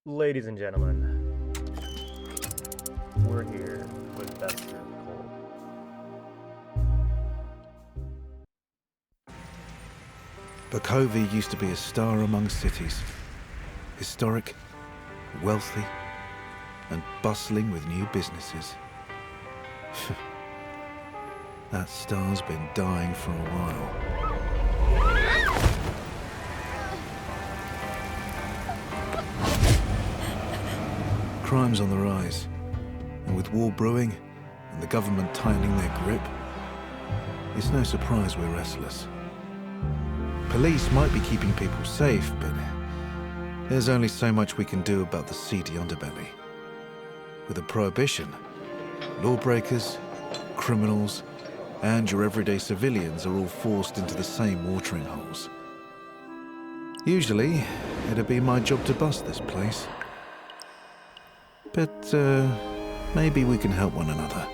Ladies and gentlemen, we're here with Best Served Cold. Bakovia used to be a star among cities. Historic, wealthy, and bustling with new businesses. That star's been dying for a while. Crime's on the rise, and with war brewing and the government tightening their grip, it's no surprise we're restless. Police might be keeping people safe, but there's only so much we can do about the seedy underbelly. With a prohibition, lawbreakers, criminals, and your everyday civilians are all forced into the same watering holes. Usually, it'd be my job to bust this place. But maybe we can help one another.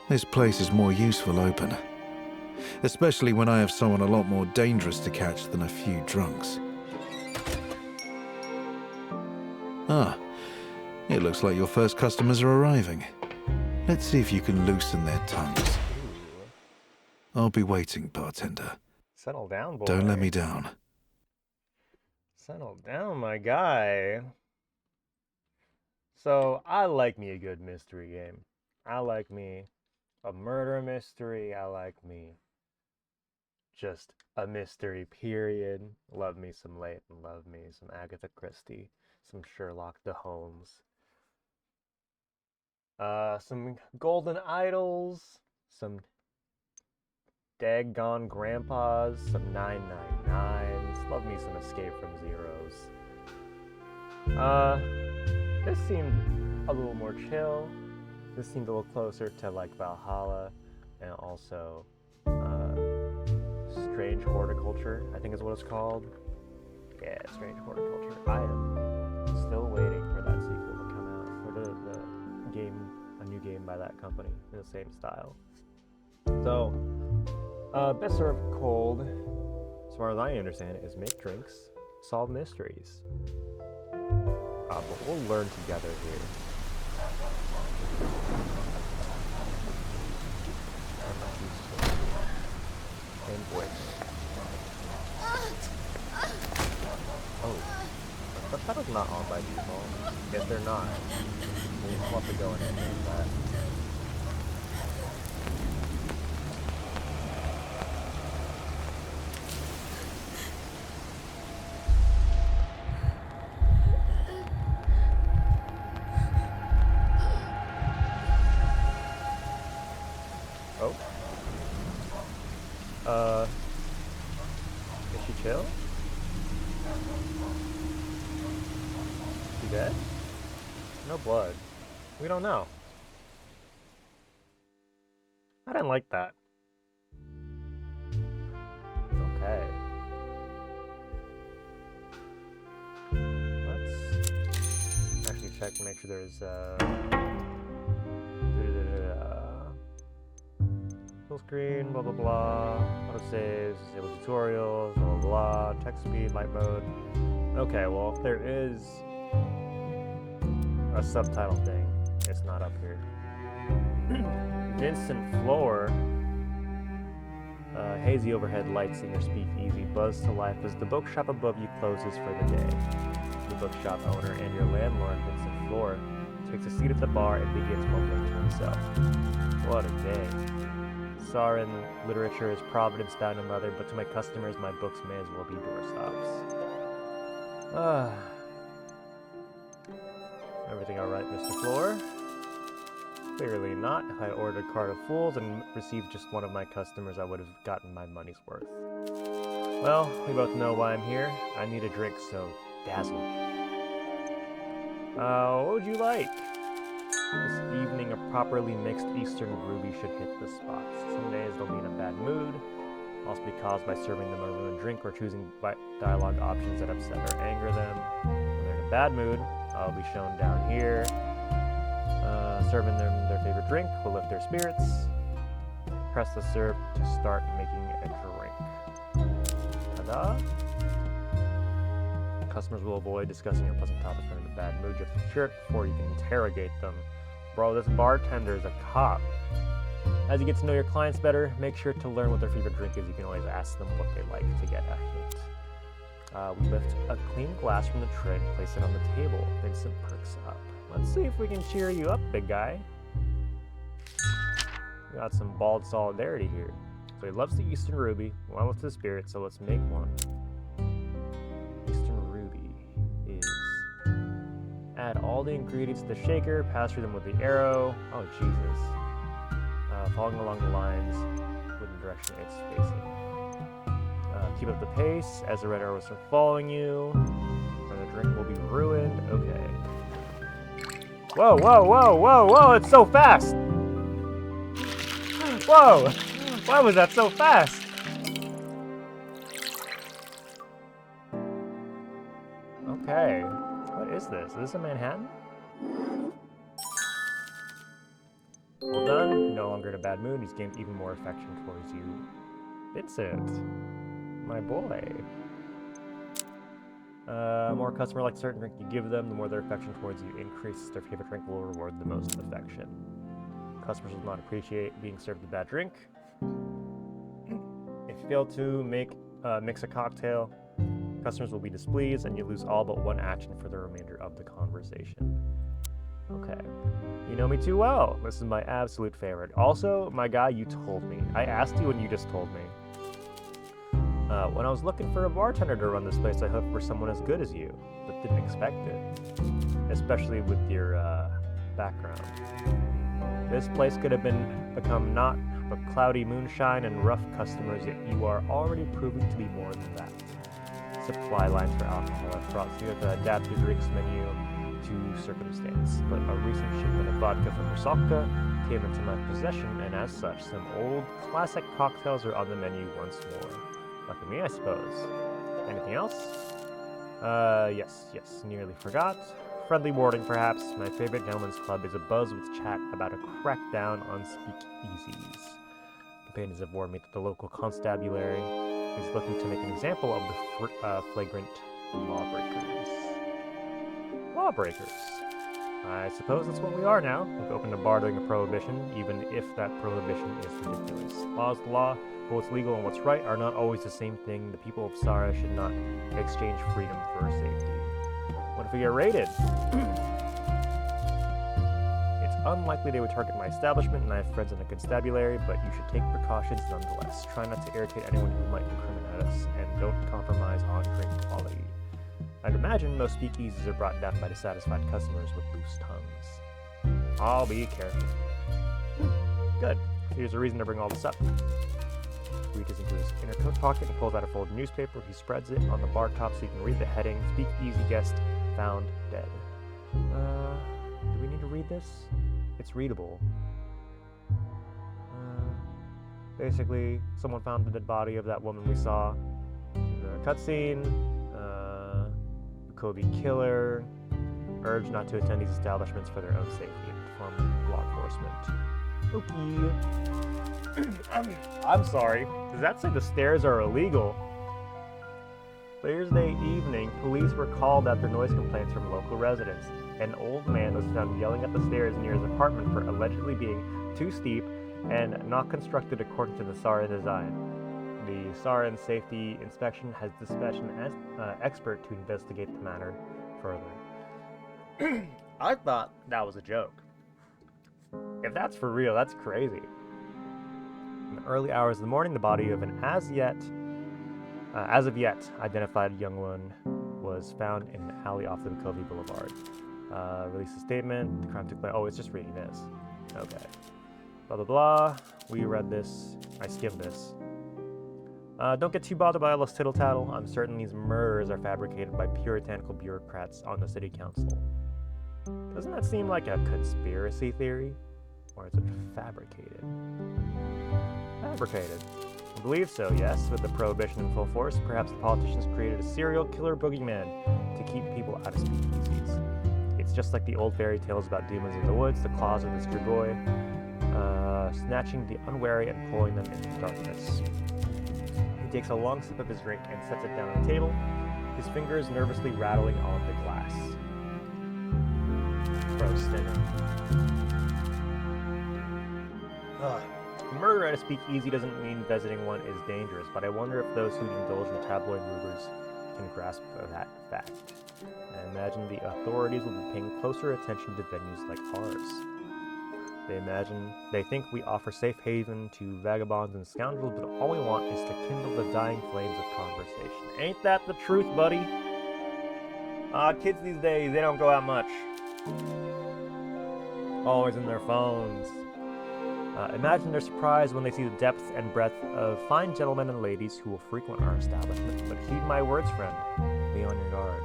This place is more useful open. Especially when I have someone a lot more dangerous to catch than a few drunks. Ah, it looks like your first customers are arriving. Let's see if you can loosen their tongues. I'll be waiting, bartender. Settle down, boy. Don't let me down. Settle down, my guy. So, I like me a good mystery game. I like me a murder mystery. I like me just a mystery, period. Love me some Layton, love me some Agatha Christie, some Sherlock Holmes, some Golden Idols, some Daggone Grandpas, some 999s. Love me some Escape from Zeros. This seemed a little more chill. This seemed a little closer to like Valhalla, and also Strange Horticulture, I think is what it's called. Yeah, Strange Horticulture. I am still waiting for that sequel to come out, for the game, a new game by that company in the same style. So, Best Served Cold, as far as I understand it, is make drinks, solve mysteries. But we'll learn together here. And voice. Oh, subtitles not on by default. Yes, they're not. We'll have to go in and change that. Is she chill? She dead? No blood. We don't know. I didn't like that. Okay. Let's actually check to make sure there's full screen, blah blah blah, auto saves, disable tutorials, blah blah blah, text speed, light mode. Okay, well if there is a subtitle thing, it's not up here. Vincent Floor, hazy overhead lights in your speakeasy buzz to life as the bookshop above you closes for the day. The bookshop owner and your landlord, Vincent Floor, takes a seat at the bar and begins mumbling to himself. What a day. Sarin literature is providence bound and leather, but to my customers, my books may as well be doorstops. Everything alright, Mr. Floor? Clearly not. If I ordered a cart of fools and received just one of my customers, I would have gotten my money's worth. Well, we both know why I'm here. I need a drink, so dazzle. What would you like? This evening, a properly mixed Eastern ruby should hit the spot. Some days they'll be in a bad mood, also be caused by serving them a ruined drink or choosing dialogue options that upset or anger them. When they're in a bad mood, I'll be shown down here. Serving them their favorite drink will lift their spirits. Press the serve to start making a drink. Ta-da! customers will avoid discussing unpleasant topics when in a bad mood. You have to chirp before you can interrogate them. Bro, this bartender is a cop. As you get to know your clients better, make sure to learn what their favorite drink is. You can always ask them what they like to get a hint. We lift a clean glass from the tray and place it on the table. Vincent perks up. Let's see if we can cheer you up, big guy. We got some bald solidarity here. So he loves the Eastern Ruby. One with the spirit, so let's make one. Eastern Ruby is... Add all the ingredients to the shaker, pass through them with the arrow. Oh, Jesus. Following along the lines with the direction it's facing. Keep up the pace as the red arrows are following you, or the drink will be ruined. Okay. Whoa, whoa, whoa, whoa, whoa, it's so fast! Whoa! Why was that so fast? Okay. What is this? Is this a Manhattan? Well done. No longer in a bad mood. He's gained even more affection towards you. Vincent. My boy. More customer like certain drink you give them, the more their affection towards you increases. Their favorite drink will reward the most affection. Customers will not appreciate being served a bad drink. If you fail to mix a cocktail, customers will be displeased and you lose all but one action for the remainder of the conversation. Okay. You know me too well. This is my absolute favorite. Also, my guy, you told me. I asked you and you just told me. When I was looking for a bartender to run this place, I hoped for someone as good as you, but didn't expect it. Especially with your background. This place could have become not but cloudy moonshine and rough customers, yet you are already proving to be more than that. Supply lines for alcohol have brought you to adapt your drinks menu to circumstance, but a recent shipment of vodka from Rusalka came into my possession, and as such, some old classic cocktails are on the menu once more. Lucky me, I suppose. Anything else? Yes, nearly forgot. Friendly warning, perhaps. My favorite gentleman's club is abuzz with chat about a crackdown on speakeasies. Companions have warned me that the local constabulary is looking to make an example of the flagrant lawbreakers. Lawbreakers. I suppose that's what we are now. We've opened a bar during a prohibition, even if that prohibition is ridiculous. Law is the law, but what's legal and what's right are not always the same thing. The people of Sara should not exchange freedom for safety. What if we get raided? It's unlikely they would target my establishment, and I have friends in the constabulary, but you should take precautions nonetheless. Try not to irritate anyone who might incriminate us, and don't compromise on drink quality. I'd imagine most speakeasies are brought down by dissatisfied customers with loose tongues. I'll be careful. Good. Here's a reason to bring all this up. He reaches into his inner coat pocket and pulls out a folded newspaper. He spreads it on the bar top so you can read the heading, Speakeasy Guest Found Dead. Do we need to read this? It's readable. Basically, someone found the dead body of that woman we saw in the cutscene. Kobe killer. Urge not to attend these establishments for their own safety and inform law enforcement. Okay. I'm sorry. Does that say the stairs are illegal? Thursday evening, police were called after noise complaints from local residents. An old man was found yelling at the stairs near his apartment for allegedly being too steep and not constructed according to the Saran design. The Saran Safety Inspection has dispatched an expert to investigate the matter further. I thought that was a joke. If that's for real, that's crazy. In the early hours of the morning, the body of an as of yet identified young woman was found in an alley off the McCovey Boulevard. Released a statement. The crime took place. Oh, it's just reading this. Okay. Blah, blah, blah. We read this. I skimmed this. Don't get too bothered by all this tittle-tattle. I'm certain these murders are fabricated by puritanical bureaucrats on the city council. Doesn't that seem like a conspiracy theory? Or is it fabricated? Fabricated. I believe so, yes. With the prohibition in full force, perhaps the politicians created a serial killer boogeyman to keep people out of speakeasies. It's just like the old fairy tales about demons in the woods, the claws of the Strigoi, snatching the unwary and pulling them into darkness. He takes a long sip of his drink and sets it down on the table. his fingers nervously rattling on the glass. Pro-stinner. Murder at a speakeasy doesn't mean visiting one is dangerous, but I wonder if those who indulge in tabloid rumors can grasp that fact. I imagine the authorities will be paying closer attention to venues like ours. They think we offer safe haven to vagabonds and scoundrels, but all we want is to kindle the dying flames of conversation. Ain't that the truth, buddy? Kids these days, they don't go out much. Always in their phones. Imagine their surprise when they see the depth and breadth of fine gentlemen and ladies who will frequent our establishment. But heed my words, friend. Be on your guard.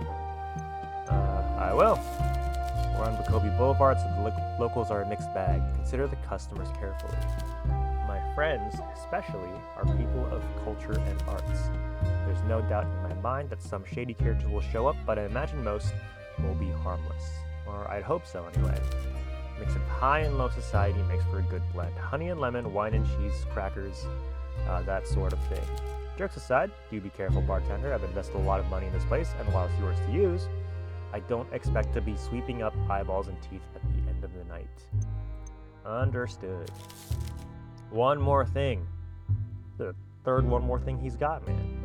I will. We're on Bacobi Boulevard, so the locals are a mixed bag. Consider the customers carefully. My friends, especially, are people of culture and arts. There's no doubt in my mind that some shady characters will show up, but I imagine most will be harmless. Or I'd hope so, anyway. Mix of high and low society makes for a good blend. Honey and lemon, wine and cheese, crackers, that sort of thing. Jokes aside, do be careful, bartender. I've invested a lot of money in this place, and while it's yours to use, I don't expect to be sweeping up eyeballs and teeth at the end of the night. Understood. One more thing. The third one more thing he's got, man.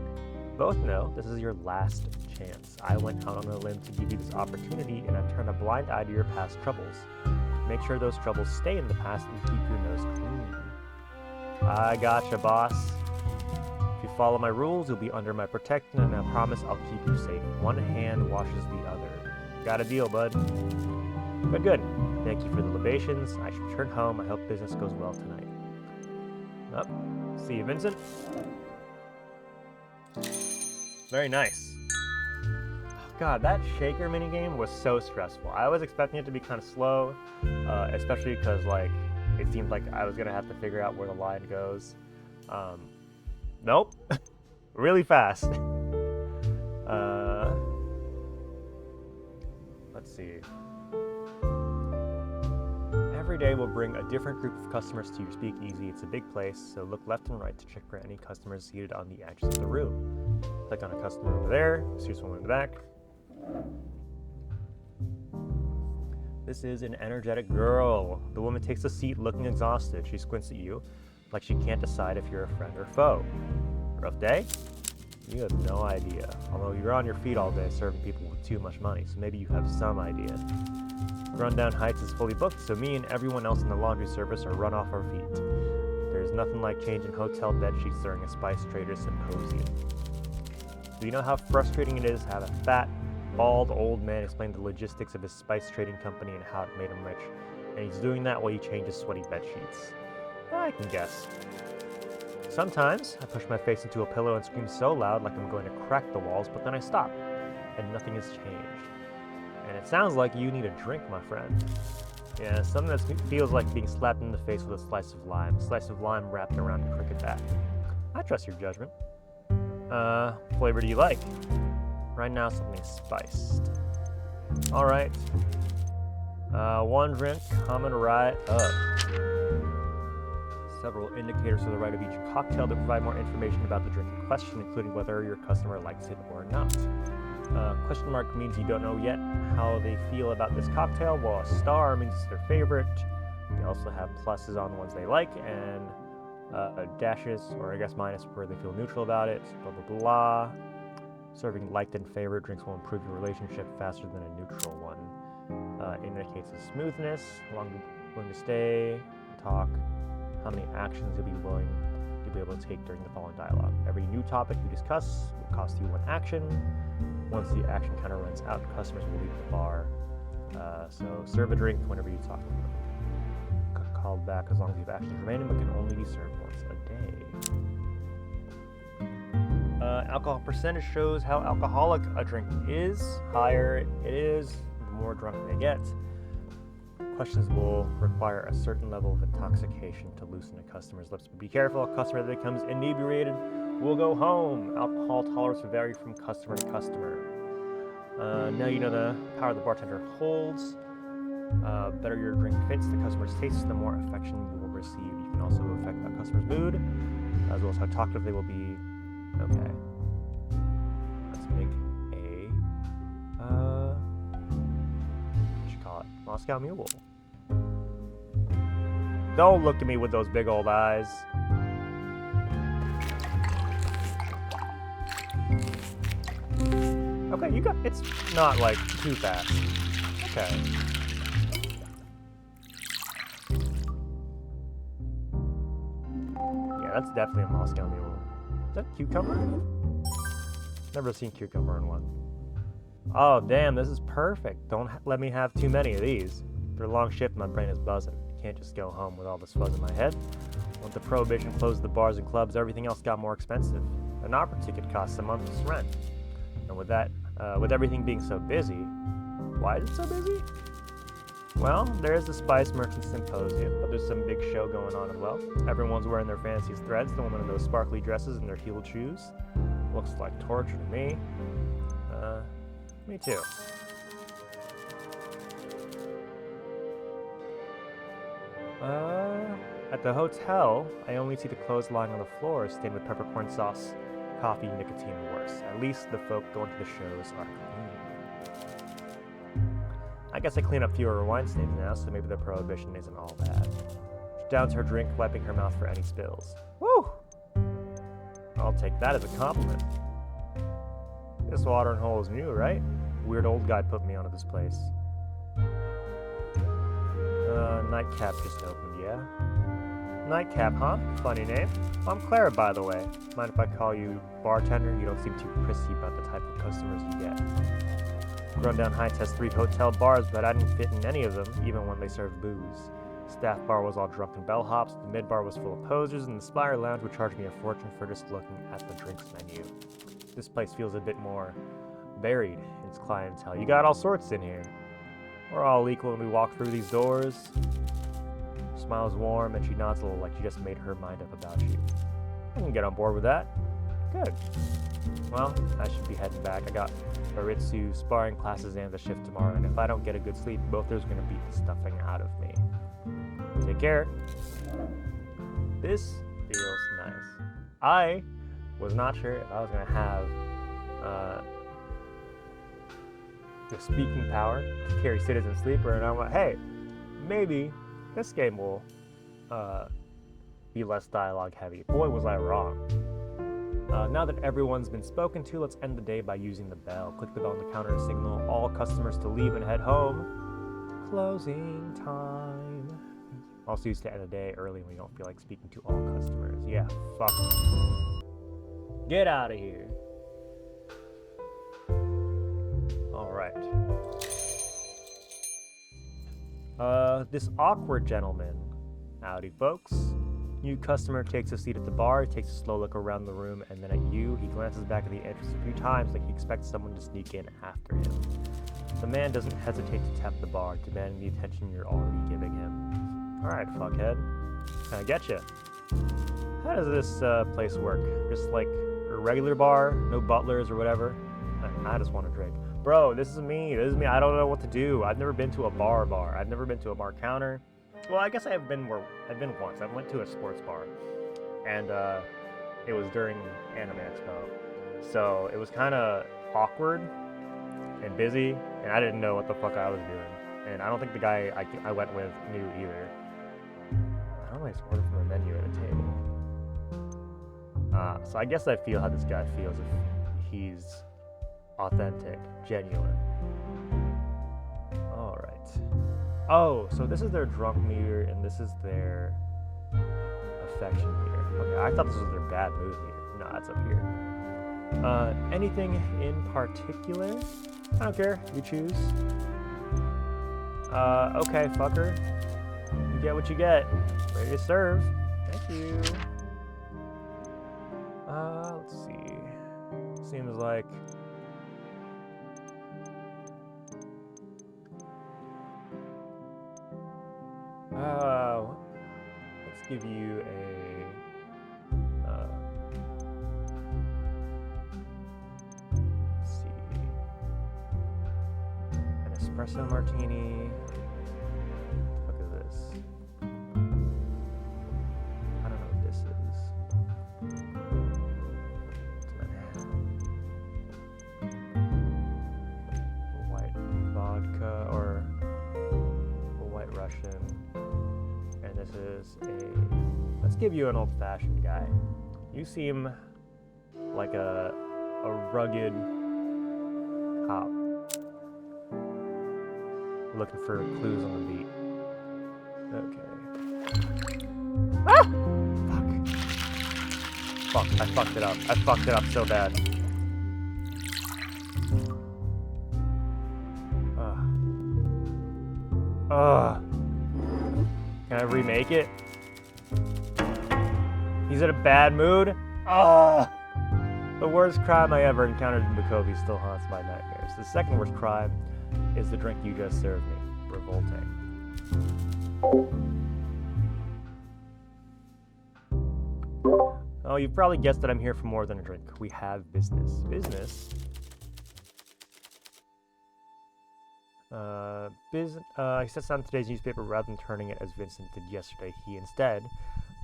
Both know this is your last chance. I went out on a limb to give you this opportunity, and I've turned a blind eye to your past troubles. Make sure those troubles stay in the past and keep your nose clean. I gotcha, boss. If you follow my rules, you'll be under my protection, and I promise I'll keep you safe. One hand washes the other. Got a deal, bud. But good. Thank you for the libations. I should return home. I hope business goes well tonight. Up. See you, Vincent. Very nice. God, that shaker minigame was so stressful. I was expecting it to be kind of slow, especially because, like, it seemed like I was going to have to figure out where the line goes. Nope. Really fast. Let's see. Every day we'll bring a different group of customers to your speakeasy. It's a big place, so look left and right to check for any customers seated on the edges of the room. Click on a customer over there, see someone in the back. This is an energetic girl. The woman takes a seat looking exhausted. She squints at you like she can't decide if you're a friend or foe. Rough day? You have no idea. Although you're on your feet all day serving people with too much money, so maybe you have some idea. Rundown Heights is fully booked, so me and everyone else in the laundry service are run off our feet. There's nothing like changing hotel bed sheets during a spice trader symposium. Do you know how frustrating it is to have a fat, bald old man explain the logistics of his spice trading company and how it made him rich? And he's doing that while you change his sweaty bed sheets. I can guess. Sometimes I push my face into a pillow and scream so loud like I'm going to crack the walls, but then I stop, and nothing has changed. And it sounds like you need a drink, my friend. Yeah, something that feels like being slapped in the face with a slice of lime wrapped around a cricket bat. I trust your judgment. Flavor do you like? Right now, something spiced. Alright. One drink, coming right up. Several indicators to the right of each cocktail that provide more information about the drink in question, including whether your customer likes it or not. Question mark means you don't know yet how they feel about this cocktail, while a star means it's their favorite. They also have pluses on the ones they like, and dashes, or I guess minus, where they feel neutral about it, blah, blah, blah. Serving liked and favorite drinks will improve your relationship faster than a neutral one. Indicates the smoothness, how long you're willing to stay, talk, how many actions you'll be able to take during the following dialogue. Every new topic you discuss will cost you one action. Once the action counter runs out, customers will leave the bar. So serve a drink whenever you talk to them. Called back as long as you have actions remaining, but can only be served once a day. Alcohol percentage shows how alcoholic a drink is. Higher it is, the more drunk they get. Questions will require a certain level of intoxication to loosen a customer's lips. But be careful, a customer that becomes inebriated will go home. Alcohol tolerance will vary from customer to customer. Now you know the power the bartender holds. Better your drink fits the customer's taste, the more affection you will receive. You can also affect a customer's mood, as well as how talkative they will be. Okay. Let's make a Moscow Mule. Don't look at me with those big old eyes. Okay, you got, it's not like too fast. Okay. Yeah, that's definitely a Moscow Mule. Is that cucumber? Never seen cucumber in one. Oh, damn, this is perfect. Don't let me have too many of these. For a long shift, my brain is buzzing. Can't just go home with all this fuzz in my head. Once the prohibition closed the bars and clubs, everything else got more expensive. An opera ticket costs a month's rent. And with that, with everything being so busy, why is it so busy? Well, there is the Spice Merchant Symposium, but there's some big show going on as well. Everyone's wearing their fanciest threads, the women in those sparkly dresses and their heeled shoes. Looks like torture to me. Me too. At the hotel, I only see the clothes lying on the floor stained with peppercorn sauce, coffee, nicotine, and worse. At least the folk going to the shows are clean. I guess I clean up fewer wine stains now, so maybe the prohibition isn't all bad. She downs her drink, wiping her mouth for any spills. Woo! I'll take that as a compliment. This watering hole is new, right? Weird old guy put me onto this place. Nightcap just opened, yeah? Nightcap, huh? Funny name. I'm Clara, by the way. Mind if I call you bartender? You don't seem too prissy about the type of customers you get. Rundown Heights has 3 hotel bars, but I didn't fit in any of them, even when they served booze. Staff bar was all drunken bellhops, the mid bar was full of posers, and the Spire Lounge would charge me a fortune for just looking at the drinks menu. This place feels a bit more varied in its clientele. You got all sorts in here. We're all equal when we walk through these doors. Smiles warm, and she nods a little like she just made her mind up about you. I can get on board with that. Good. Well, I should be heading back. I got Baritsu sparring classes and the shift tomorrow, and if I don't get a good sleep, both are going to beat the stuffing out of me. Take care. This feels nice. I was not sure if I was going to have the speaking power to carry Citizen Sleeper, and I'm like, hey, maybe this game will be less dialogue heavy. Boy, was I wrong. Now that everyone's been spoken to, let's end the day by using the bell. Click the bell on the counter to signal all customers to leave and head home. Closing time. Also used to end the day early when you don't feel like speaking to all customers. Yeah, fuck. Get out of here. Alright. This awkward gentleman. Howdy, folks. New customer takes a seat at the bar, takes a slow look around the room, and then at you. He glances back at the entrance a few times like he expects someone to sneak in after him. The man doesn't hesitate to tap the bar, demanding the attention you're already giving him. Alright, fuckhead. Can I get you? How does this place work? Just like a regular bar? No butlers or whatever? I just want to drink. Bro, this is me. This is me. I don't know what to do. I've never been to a bar. I've never been to a bar counter. Well, I guess I've been once. I went to a sports bar, and it was during Anime Expo, so it was kind of awkward and busy, and I didn't know what the fuck I was doing, and I don't think the guy I went with knew either. I don't always order from a menu at a table. So I guess I feel how this guy feels if he's authentic, genuine. All right. Oh, so this is their drunk meter, and this is their affection meter. Okay, I thought this was their bad mood meter. No, that's up here. Anything in particular? I don't care. You choose. Okay, fucker. You get what you get. Ready to serve. Thank you. Let's see. Seems like... let's give you let's see, an espresso martini. What the fuck is this? I don't know what this is. White vodka or as a... Let's give you an old-fashioned guy. You seem like a rugged cop looking for clues on the beat. Okay. Ah! Fuck. I fucked it up. I fucked it up so bad. Can I remake it? He's in a bad mood? The worst crime I ever encountered in Bukovi still haunts my nightmares. The second worst crime is the drink you just served me. Revolting. Oh, you've probably guessed that I'm here for more than a drink. We have business. Business? He sets down today's newspaper rather than turning it as Vincent did yesterday. He instead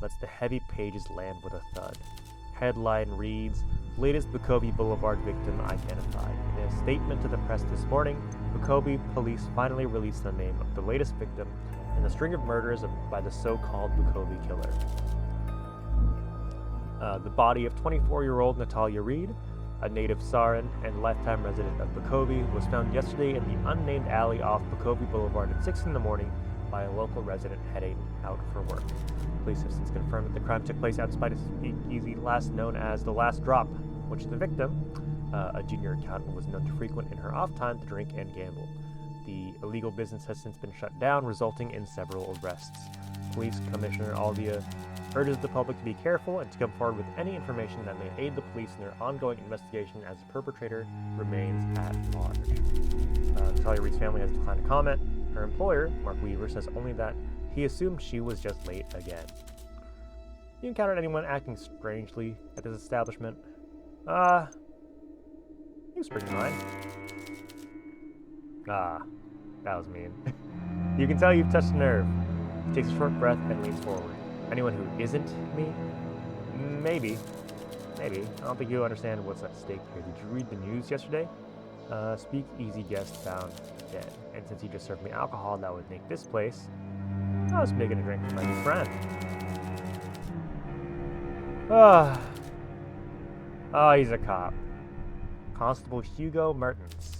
lets the heavy pages land with a thud. Headline reads, latest Bukovi Boulevard victim identified. In a statement to the press this morning, Bukovi police finally released the name of the latest victim in the string of murders by the so-called Bukovi killer. The body of 24-year-old Natalia Reed, a native Saran and lifetime resident of Bukovi, was found yesterday in the unnamed alley off Bukovi Boulevard at 6 in the morning by a local resident heading out for work. Police have since confirmed that the crime took place outside a speakeasy last known as The Last Drop, which the victim, a junior accountant, was known to frequent in her off time to drink and gamble. The illegal business has since been shut down, resulting in several arrests. Police Commissioner Aldia urges the public to be careful and to come forward with any information that may aid the police in their ongoing investigation as the perpetrator remains at large. Natalia Reed's family has declined to comment. Her employer, Mark Weaver, says only that he assumed she was just late again. You encountered anyone acting strangely at this establishment? You spring to mind. That was mean. You can tell you've touched a nerve. He takes a short breath and leans forward. Anyone who isn't me? Maybe. I don't think you'll understand what's at stake here. Did you read the news yesterday? Speakeasy guest found dead. And since he just served me alcohol that would make this place, I was making a drink for my new friend. He's a cop. Constable Hugo Mertens.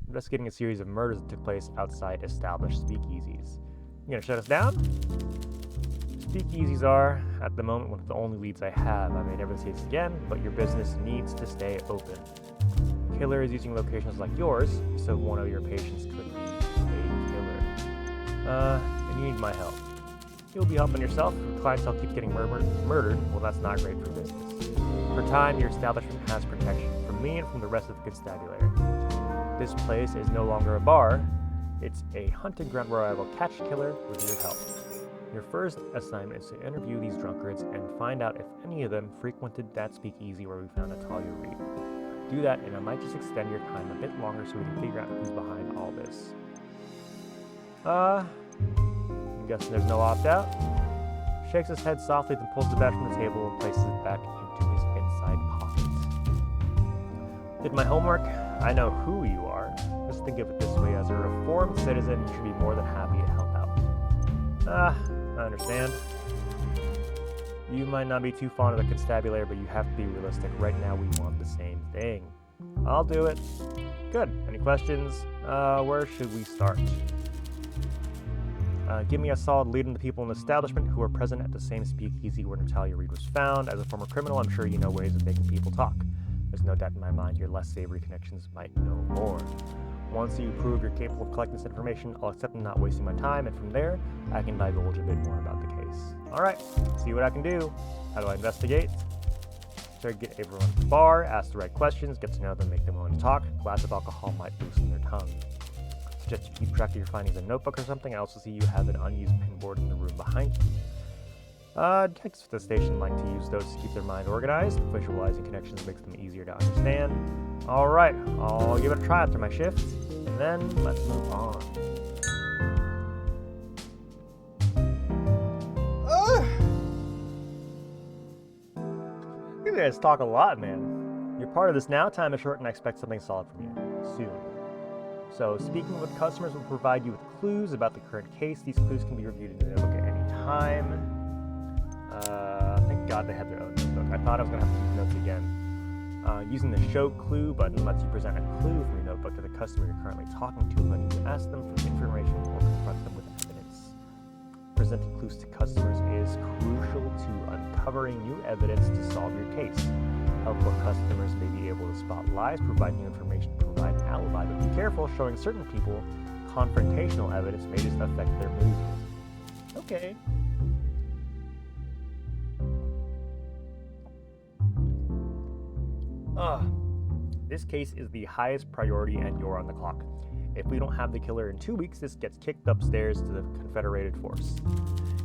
Investigating a series of murders that took place outside established speakeasies. You gonna shut us down? Speakeasies are, at the moment, one of the only leads I have. I may never say this again, but your business needs to stay open. Killer is using locations like yours, so one of your patients could be a killer. And you need my help. You'll be helping yourself. If clientele keeps getting murdered, well, that's not great for business. For time, your establishment has protection from me and from the rest of the constabulary. This place is no longer a bar. It's a hunting ground where I will catch a killer with your help. Your first assignment is to interview these drunkards and find out if any of them frequented that speakeasy where we found Natalia Reed. Do that, and I might just extend your time a bit longer so we can figure out who's behind all this. I'm guessing there's no opt-out. Shakes his head softly, then pulls the badge from the table and places it back into his inside pocket. Did my homework? I know who you are. Just think of it this way, as a reformed citizen, you should be more than happy to help out. I understand. You might not be too fond of the constabulary, but you have to be realistic. Right now, we want the same thing. I'll do it. Good. Any questions? Where should we start? Give me a solid lead on the people in the establishment who were present at the same speakeasy where Natalia Reed was found. As a former criminal, I'm sure you know ways of making people talk. There's no doubt in my mind your less savory connections might know more. Once you prove you're capable of collecting this information, I'll accept I'm not wasting my time, and from there, I can divulge a bit more about the case. Alright, see what I can do. How do I investigate? Get everyone to the bar, ask the right questions, get to know them, make them willing to talk. A glass of alcohol might loosen their tongue. Suggest you keep track of your findings in a notebook or something. I also see you have an unused pinboard in the room behind you. Detectives at the station like to use those to keep their mind organized. Visualizing connections makes them easier to understand. Alright, I'll give it a try after my shift, and then let's move on. You guys talk a lot, man. You're part of this now. Time is short, and I expect something solid from you soon. So speaking with customers will provide you with clues about the current case. These clues can be reviewed in the notebook at any time. Thank God they had their own notebook. I thought I was going to have to keep notes again. Using the show clue button lets you present a clue from your notebook to the customer you're currently talking to, letting you ask them for information or confront them with evidence. Presenting clues to customers is crucial to uncovering new evidence to solve your case. Helpful customers may be able to spot lies, provide new information, provide an alibi, but be careful showing certain people confrontational evidence may just affect their mood. Okay. This case is the highest priority and you're on the clock. If we don't have the killer in 2 weeks, this gets kicked upstairs to the Confederated force.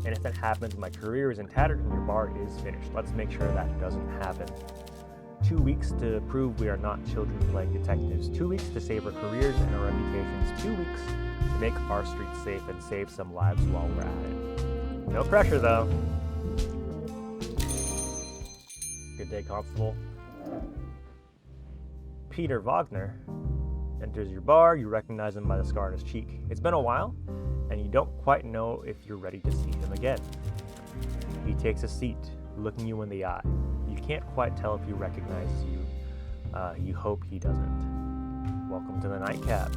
And if that happens, my career is in tatters and your bar is finished. Let's make sure that doesn't happen. 2 weeks to prove we are not children playing detectives. 2 weeks to save our careers and our reputations. 2 weeks to make our streets safe and save some lives while we're at it. No pressure, though. Good day, Constable. Peter Wagner enters your bar. You recognize him by the scar on his cheek. It's been a while, and you don't quite know if you're ready to see him again. He takes a seat, looking you in the eye. You can't quite tell if he recognizes you. You hope he doesn't. Welcome to the Nightcap.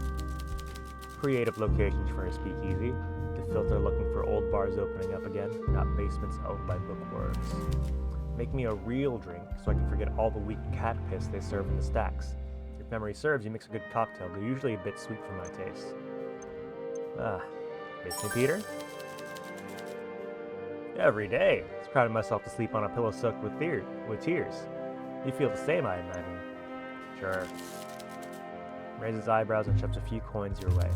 Creative locations for a speakeasy. The filter looking for old bars opening up again, not basements owned by bookworms. Make me a real drink so I can forget all the weak cat piss they serve in the stacks. If memory serves, you mix a good cocktail. They're usually a bit sweet for my taste. Miss me, Peter? Every day. I was crowding myself to sleep on a pillow soaked with tears. You feel the same, I imagine. Sure. Raises eyebrows and shoves a few coins your way.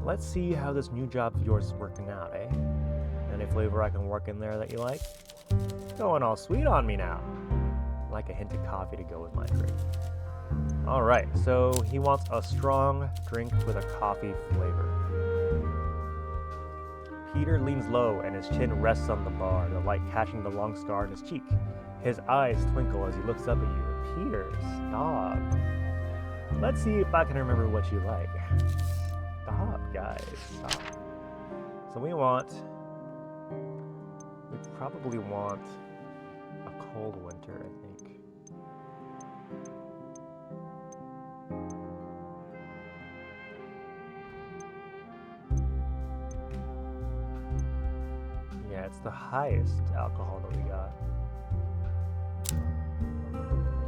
Let's see how this new job of yours is working out, eh? Any flavor I can work in there that you like? Going all sweet on me now. Like a hint of coffee to go with my drink. Alright, so he wants a strong drink with a coffee flavor. Peter leans low and his chin rests on the bar, the light catching the long scar on his cheek. His eyes twinkle as he looks up at you. Peter, stop. Let's see if I can remember what you like. Stop, guys, stop. So we probably want a cold winter, I think. Yeah, it's the highest alcohol that we got.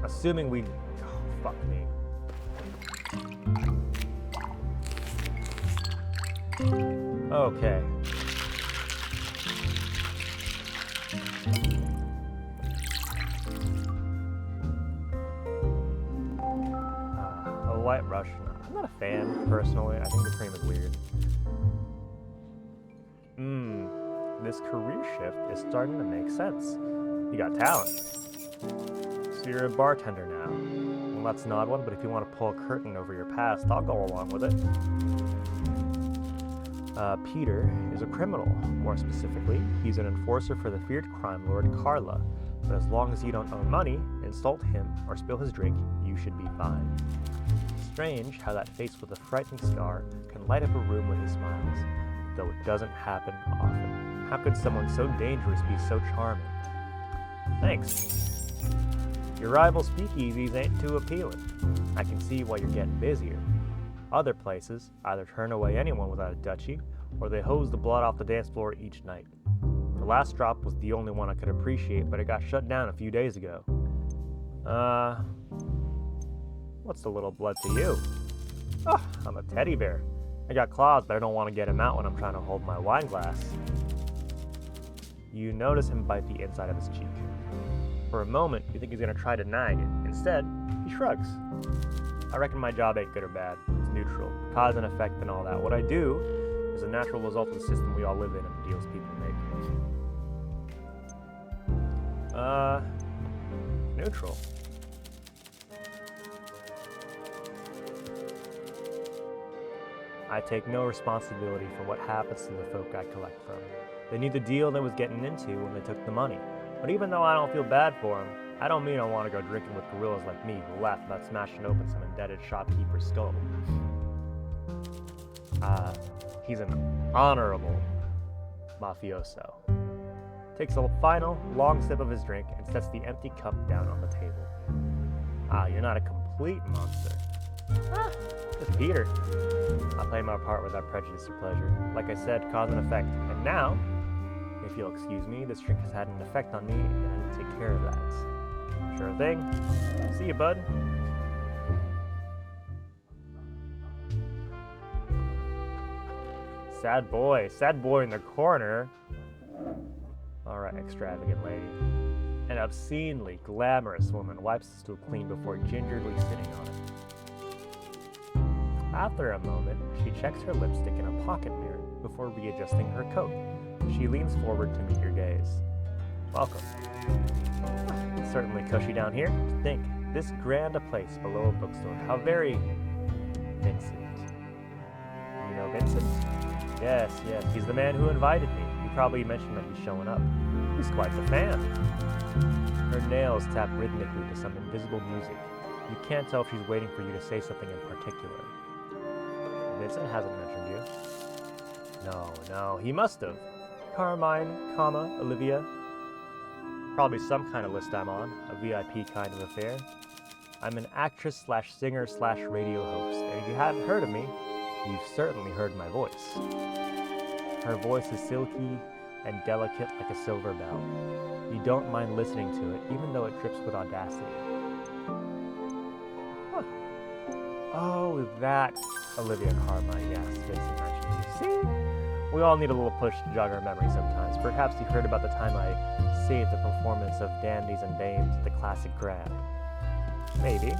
Assuming we... Oh, fuck me. Okay. A White Russian. I'm not a fan, personally. I think the cream is weird. This career shift is starting to make sense. You got talent. So you're a bartender now. Well, that's an odd one, but if you want to pull a curtain over your past, I'll go along with it. Peter is a criminal. More specifically, he's an enforcer for the feared crime lord Carla. But as long as you don't owe money, insult him, or spill his drink, you should be fine. Strange how that face with a frightening scar can light up a room with his smiles, though it doesn't happen often. How could someone so dangerous be so charming? Thanks. Your rival speakeasies ain't too appealing. I can see why you're getting busier. Other places either turn away anyone without a duchy, or they hose the blood off the dance floor each night. The last drop was the only one I could appreciate, but it got shut down a few days ago. What's the little blood to you? Oh, I'm a teddy bear. I got claws, but I don't want to get him out when I'm trying to hold my wine glass. You notice him bite the inside of his cheek. For a moment, you think he's going to try to nag it. Instead, he shrugs. I reckon my job ain't good or bad. It's neutral. Cause and effect and all that. What I do is a natural result of the system we all live in and the deals people make. Neutral. I take no responsibility for what happens to the folk I collect from. They knew the deal they was getting into when they took the money. But even though I don't feel bad for them, I don't mean I want to go drinking with gorillas like me who laugh about smashing open some indebted shopkeeper's skull. He's an honorable mafioso. Takes a final, long sip of his drink and sets the empty cup down on the table. You're not a complete monster. Just Peter. I'll play my part without prejudice or pleasure. Like I said, cause and effect. And now, if you'll excuse me, this drink has had an effect on me, and I need to take care of that. Sure thing. See you, bud. Sad boy in the corner. Alright, extravagant lady. An obscenely glamorous woman wipes the stool clean before gingerly sitting on it. After a moment, she checks her lipstick in a pocket mirror before readjusting her coat. She leans forward to meet your gaze. Welcome. It's certainly cushy down here. To think, this grand a place below a bookstore. How very Vincent. You know Vincent? Yes, he's the man who invited me. You probably mentioned that he's showing up. He's quite the fan. Her nails tap rhythmically to some invisible music. You can't tell if she's waiting for you to say something in particular. Vincent hasn't mentioned you. No, he must have. Carmine, Olivia. Probably some kind of list I'm on, a VIP kind of affair. I'm an actress slash singer slash radio host, and if you hadn't heard of me, you've certainly heard my voice. Her voice is silky and delicate like a silver bell. You don't mind listening to it, even though it drips with audacity. Huh. Oh, that Olivia Carmine, yes, Vincent mentioned you. See? We all need a little push to jog our memory sometimes. Perhaps you heard about the time I saved the performance of Dandies and Dames at the Classic Grand. Maybe.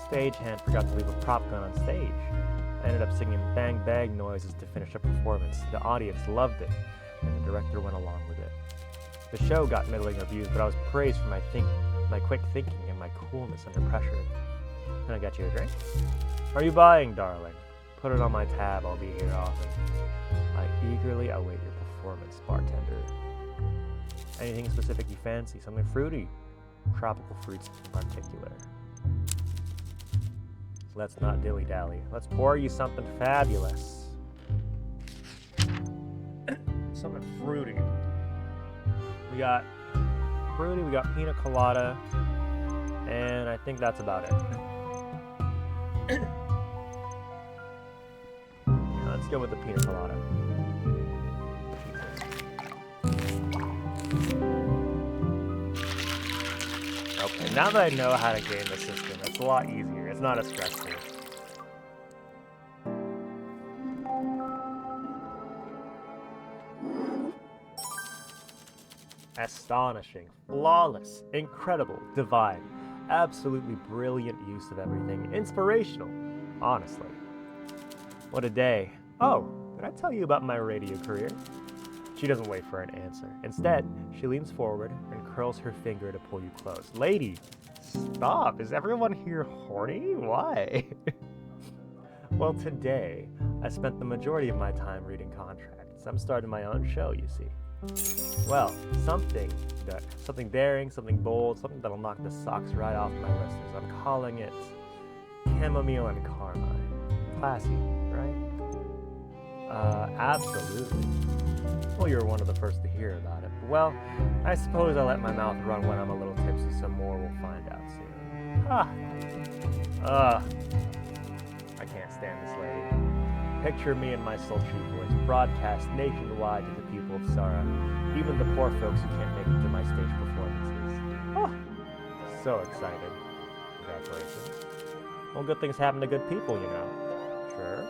Stagehand forgot to leave a prop gun on stage. I ended up singing bang bang noises to finish a performance. The audience loved it, and the director went along with it. The show got middling reviews, but I was praised for my quick thinking and my coolness under pressure. Can I get you a drink? Are you buying, darling? Put it on my tab, I'll be here often. I eagerly await your performance, bartender. Anything specific you fancy? Something fruity? Tropical fruits in particular. Let's not dilly-dally. Let's pour you something fabulous. Something fruity. We got fruity, we got pina colada, and I think that's about it. Yeah, let's go with the pina colada. Okay, now that I know how to game the system, it's a lot easier. It's not as stressful. Astonishing, flawless, incredible, divine, absolutely brilliant use of everything, inspirational, honestly. What a day. Oh, did I tell you about my radio career? She doesn't wait for an answer. Instead, she leans forward and curls her finger to pull you close. Lady, stop. Is everyone here horny? Why? Well, today, I spent the majority of my time reading contracts. I'm starting my own show, you see. Well, something daring, something bold, something that'll knock the socks right off my listeners. I'm calling it Chamomile and Carmine. Classy, right? Absolutely. Well, you're one of the first to hear about it. Well, I suppose I let my mouth run when I'm a little tipsy. Some more we'll find out soon. I can't stand this lady. Picture me and my sultry voice broadcast nationwide to the people of Sara, even the poor folks who can't make it to my stage performances. So excited. Congratulations. Well, good things happen to good people, you know. Sure.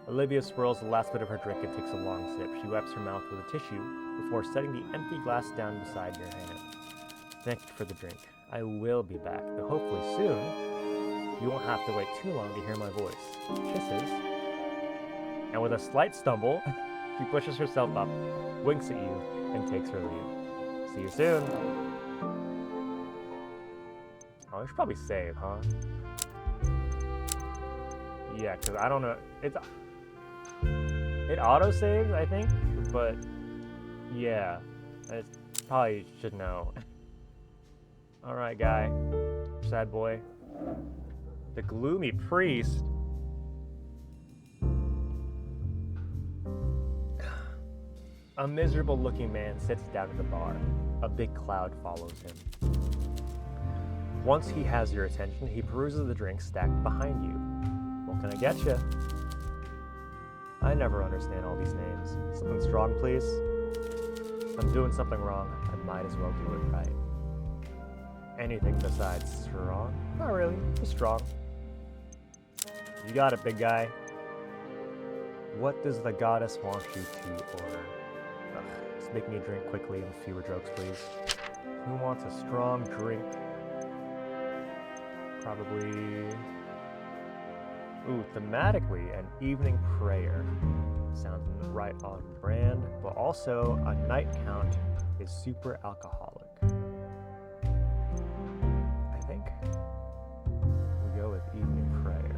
Olivia swirls the last bit of her drink and takes a long sip. She wipes her mouth with a tissue before setting the empty glass down beside your hand. Thank you for the drink. I will be back, though hopefully soon. You won't have to wait too long to hear my voice. Kisses. And with a slight stumble, she pushes herself up, winks at you, and takes her leave. See you soon. Oh, I should probably save, huh? Yeah, because I don't know. It auto-saves, I think, but yeah, I probably should know. Alright, guy. Sad boy. The gloomy priest. A miserable-looking man sits down at the bar. A big cloud follows him. Once he has your attention, he peruses the drinks stacked behind you. What can I get you? I never understand all these names. Something strong, please? If I'm doing something wrong, I might as well do it right. Anything besides strong? Not really, just strong. You got it, big guy. What does the goddess want you to order? Ugh, just make me a drink quickly and fewer jokes, please. Who wants a strong drink? Probably... Ooh, thematically, an evening prayer. Sounds right on brand, but also a night count is super alcoholic. I think we go with evening prayer.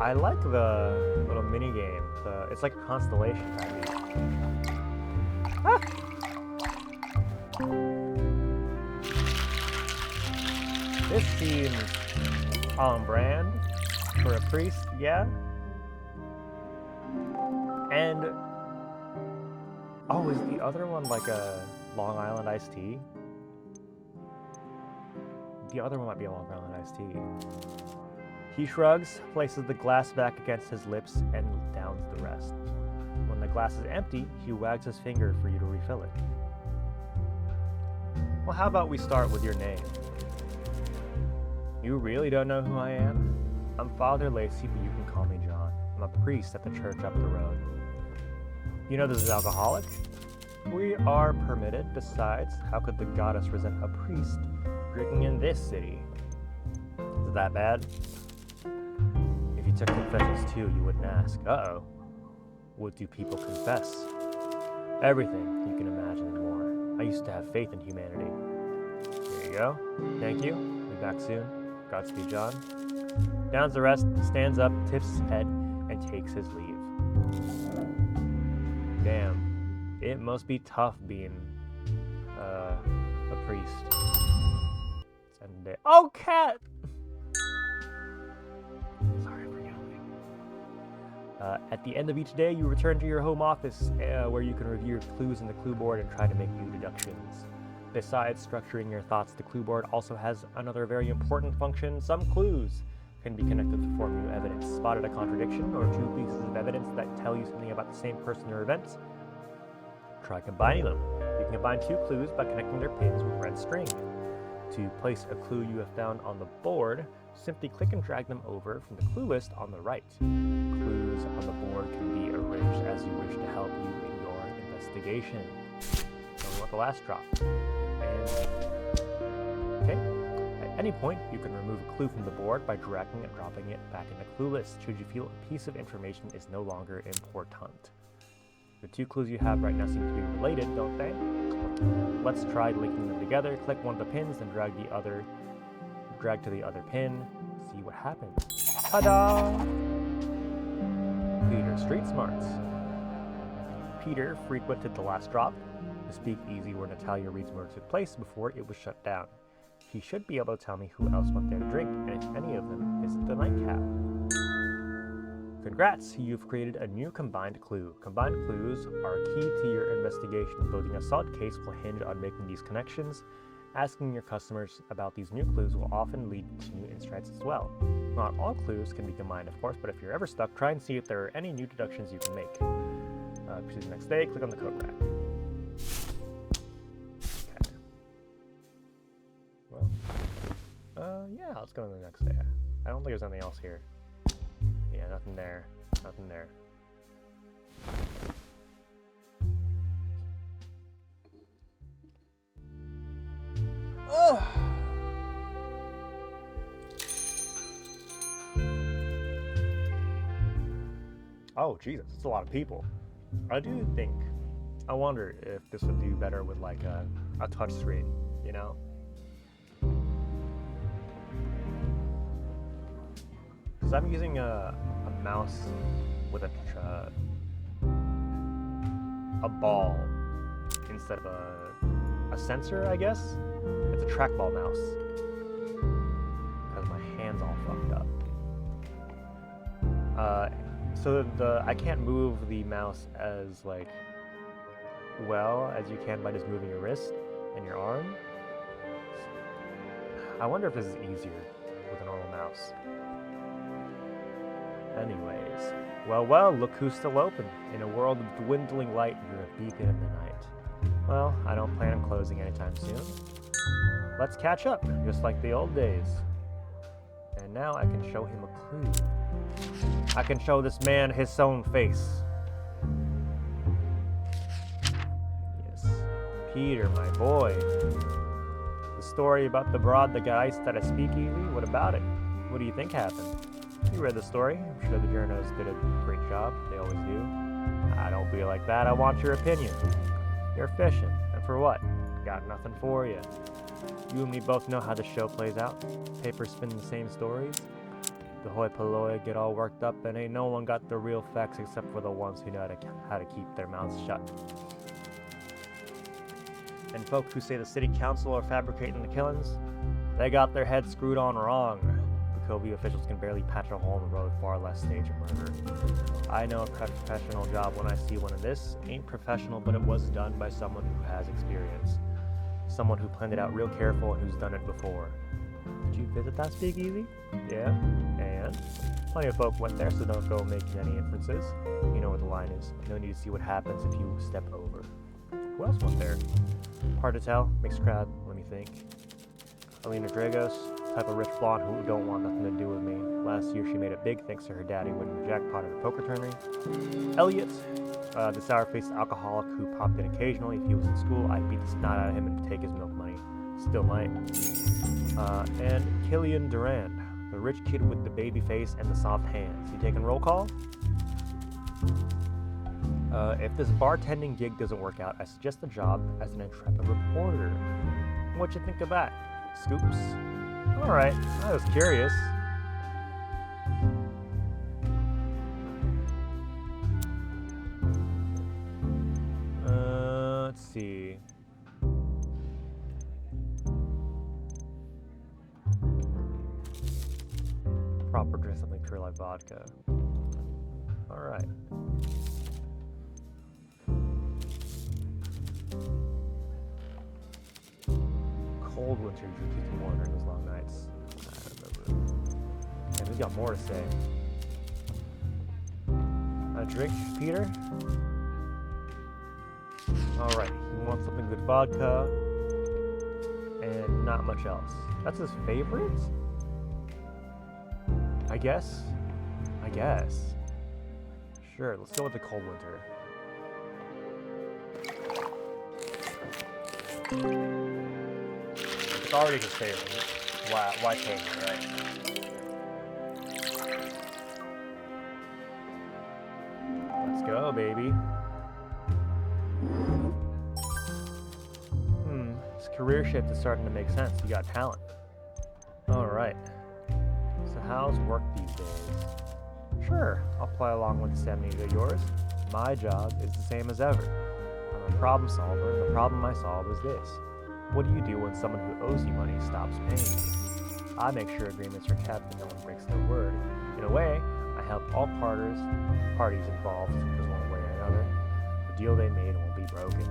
I like the little mini game. It's like a constellation kind of. Ah! This seems on brand for a priest, yeah. And oh, is the other one like a Long Island iced tea? The other one might be a Long Island iced tea. He shrugs, places the glass back against his lips, and downs the rest. When the glass is empty, he wags his finger for you to refill it. Well, how about we start with your name? You really don't know who I am? I'm Father Lacey, but you can call me John. I'm a priest at the church up the road. You know this is alcoholic? We are permitted. Besides, how could the goddess resent a priest drinking in this city? Is it that bad? If you took confessions too, you wouldn't ask. Uh-oh. What do people confess? Everything you can imagine and more. I used to have faith in humanity. There you go. Thank you. Be back soon. Godspeed, John. Downs the rest, stands up, tips his head, and takes his leave. Damn. It must be tough being a priest. Oh, cat! Sorry for yelling. At the end of each day, you return to your home office where you can review your clues in the clue board and try to make new deductions. Besides structuring your thoughts, the clue board also has another very important function. Some clues can be connected to form new evidence. Spotted a contradiction or two pieces of evidence that tell you something about the same person or event? Try combining them. You can combine two clues by connecting their pins with red string. To place a clue you have found on the board, simply click and drag them over from the clue list on the right. Clues on the board can be arranged as you wish to help you in your investigation. Don't want the last drop. And okay. At any point, you can remove a clue from the board by dragging and dropping it back in the clue list should you feel a piece of information is no longer important. The two clues you have right now seem to be related, don't they? Let's try linking them together. Click one of the pins, then drag to the other pin. See what happens. Ta-da! Peter Street Smarts. Peter frequented the last drop, the speakeasy where Natalia Reed's murder took place before it was shut down. He should be able to tell me who else went there to drink, and if any of them visited the nightcap. Congrats, you've created a new combined clue. Combined clues are key to your investigation. Building a solid case will hinge on making these connections. Asking your customers about these new clues will often lead to new insights as well. Not all clues can be combined, of course, but if you're ever stuck, try and see if there are any new deductions you can make. Proceed to the next day, click on the code rack. Okay. Well, yeah, let's go to the next day. I don't think there's anything else here. Yeah, nothing there. Nothing there. Ugh. Oh, Jesus, it's a lot of people. I wonder if this would do better with like a touch screen, you know? Because I'm using a mouse with a ball instead of a sensor, I guess. It's a trackball mouse. So I can't move the mouse as like well as you can by just moving your wrist and your arm. I wonder if this is easier with a normal mouse. Anyways, well, look who's still open. In a world of dwindling light, you're a beacon in the night. Well, I don't plan on closing anytime soon. Let's catch up, just like the old days. And now I can show him a clue. I can show this man his own face. Yes, Peter, my boy. The story about the broad that got iced at a speakeasy, what about it? What do you think happened? You read the story. I'm sure the journos did a great job. They always do. I don't be like that. I want your opinion. You're fishing. And for what? Got nothing for you. You and me both know how the show plays out. Papers spin the same stories. The hoi polloi get all worked up, and ain't no one got the real facts except for the ones who know how to keep their mouths shut. And folk who say the city council are fabricating the killings, they got their heads screwed on wrong. Covey officials can barely patch a hole in the road, far less stage a murder. I know a professional job when I see one, and this ain't professional, but it was done by someone who has experience. Someone who planned it out real careful and who's done it before. Did you visit that speakeasy? Yeah? And? Plenty of folk went there, so don't go making any inferences. You know what the line is. No need to see what happens if you step over. Who else went there? Hard to tell. Mixed crowd. Let me think. Alina Dragos, type of rich blonde who don't want nothing to do with me. Last year she made it big thanks to her daddy winning the jackpot at a poker tourney. Elliot, the sour-faced alcoholic who popped in occasionally. If he was in school, I'd beat the snot out of him and take his milk money. Still might. And Killian Durand, the rich kid with the baby face and the soft hands. You taking roll call? If this bartending gig doesn't work out, I suggest a job as an intrepid reporter. What you think of that? Scoops? Alright, I was curious. Let's see. Proper drink, something pure like vodka. Alright. Cold winter usually keeps me warm during those long nights. I remember. And we've got more to say. A drink, Peter? Alright, he wants something with vodka and not much else. That's his favorite? I guess. Sure, let's go with the cold winter. It's already his favorite. Why change it, right? Let's go, baby. His career shift is starting to make sense. You got talent. Alright. So how's work these days? Sure, I'll play along with the 70 of yours. My job is the same as ever. I'm a problem solver, and the problem I solve is this. What do you do when someone who owes you money stops paying you? I make sure agreements are kept and no one breaks their word. In a way, I help all parties involved, because one way or another, the deal they made won't be broken.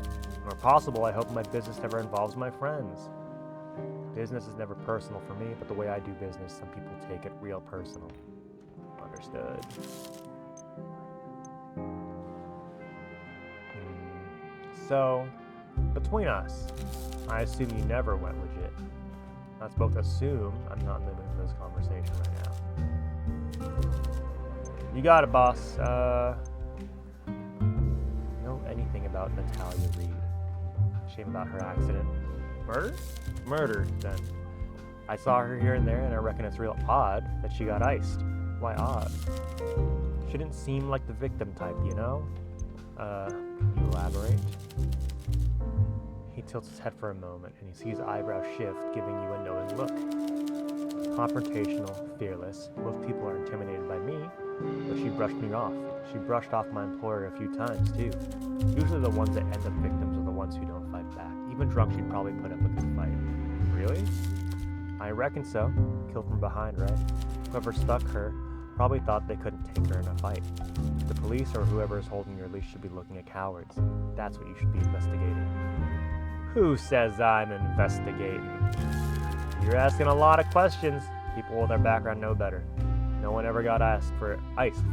Or possible, I hope my business never involves my friends. Business is never personal for me, but the way I do business, some people take it real personal. Understood. So, between us, I assume you never went legit. Let's both assume I'm not in the mood for this conversation right now. You got it, boss. Know anything about Natalia Reed? Shame about her accident. Murder? Murder, then. I saw her here and there, and I reckon it's real odd that she got iced. Why odd? She didn't seem like the victim type, you know? Can you elaborate? He tilts his head for a moment, and you see his eyebrows shift, giving you a knowing look. Confrontational, fearless. Most people are intimidated by me, but she brushed me off. She brushed off my employer a few times, too. Usually the ones that end up victims are the ones who don't fight back. Even drunk, she'd probably put up a good fight. Really? I reckon so. Kill from behind, right? Whoever stuck her Probably thought they couldn't take her in a fight. The police or whoever is holding your leash should be looking at cowards. That's what you should be investigating. Who says I'm investigating? You're asking a lot of questions. People with our background know better. No one ever got iced for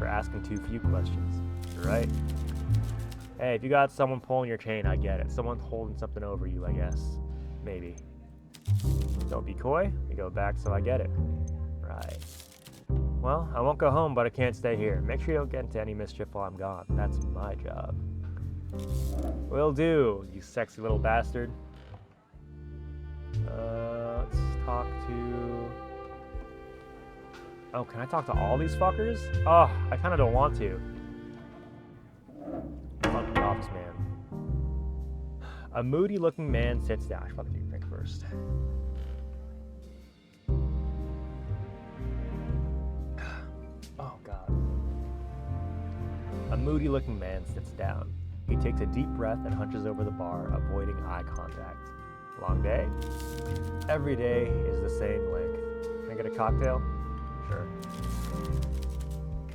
asking too few questions. You're right. Hey, if you got someone pulling your chain, I get it. Someone holding something over you, I guess. Maybe. Don't be coy. We go back so I get it. Right. Well, I won't go home, but I can't stay here. Make sure you don't get into any mischief while I'm gone. That's my job. Will do, you sexy little bastard. Let's talk to... Oh, can I talk to all these fuckers? Oh, I kind of don't want to. Fuck the office man. A moody-looking man sits down. I should probably take a drink first. Oh, God. A moody-looking man sits down. He takes a deep breath and hunches over the bar, avoiding eye contact. Long day? Every day is the same length. Can I get a cocktail? Sure.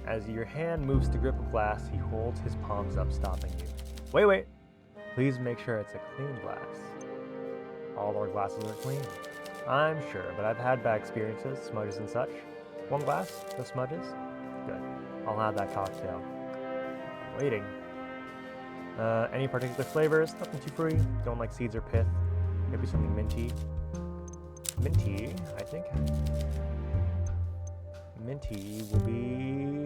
As your hand moves to grip a glass, he holds his palms up, stopping you. Wait. Please make sure it's a clean glass. All our glasses are clean. I'm sure, but I've had bad experiences, smudges and such. One glass? No smudges? Good. I'll have that cocktail. Waiting. Any particular flavors? Nothing too fruity. Don't like seeds or pith. Maybe something minty. Minty, I think. Minty will be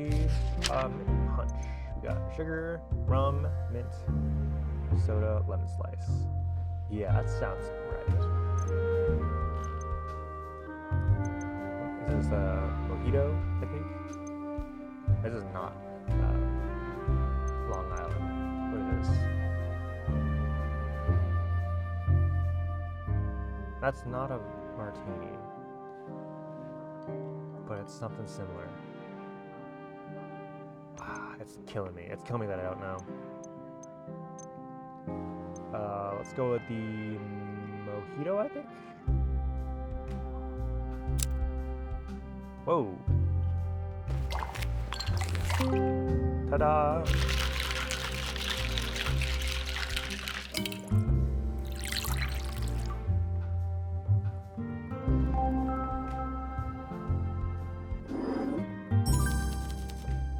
mint punch. We got sugar, rum, mint, soda, lemon slice. Yeah, that sounds right. This is mojito, I think. This is not Long Island. What is this? That's not a martini, but it's something similar. It's killing me. It's killing me that I don't know. Let's go with the mojito, I think. Whoa. Ta-da!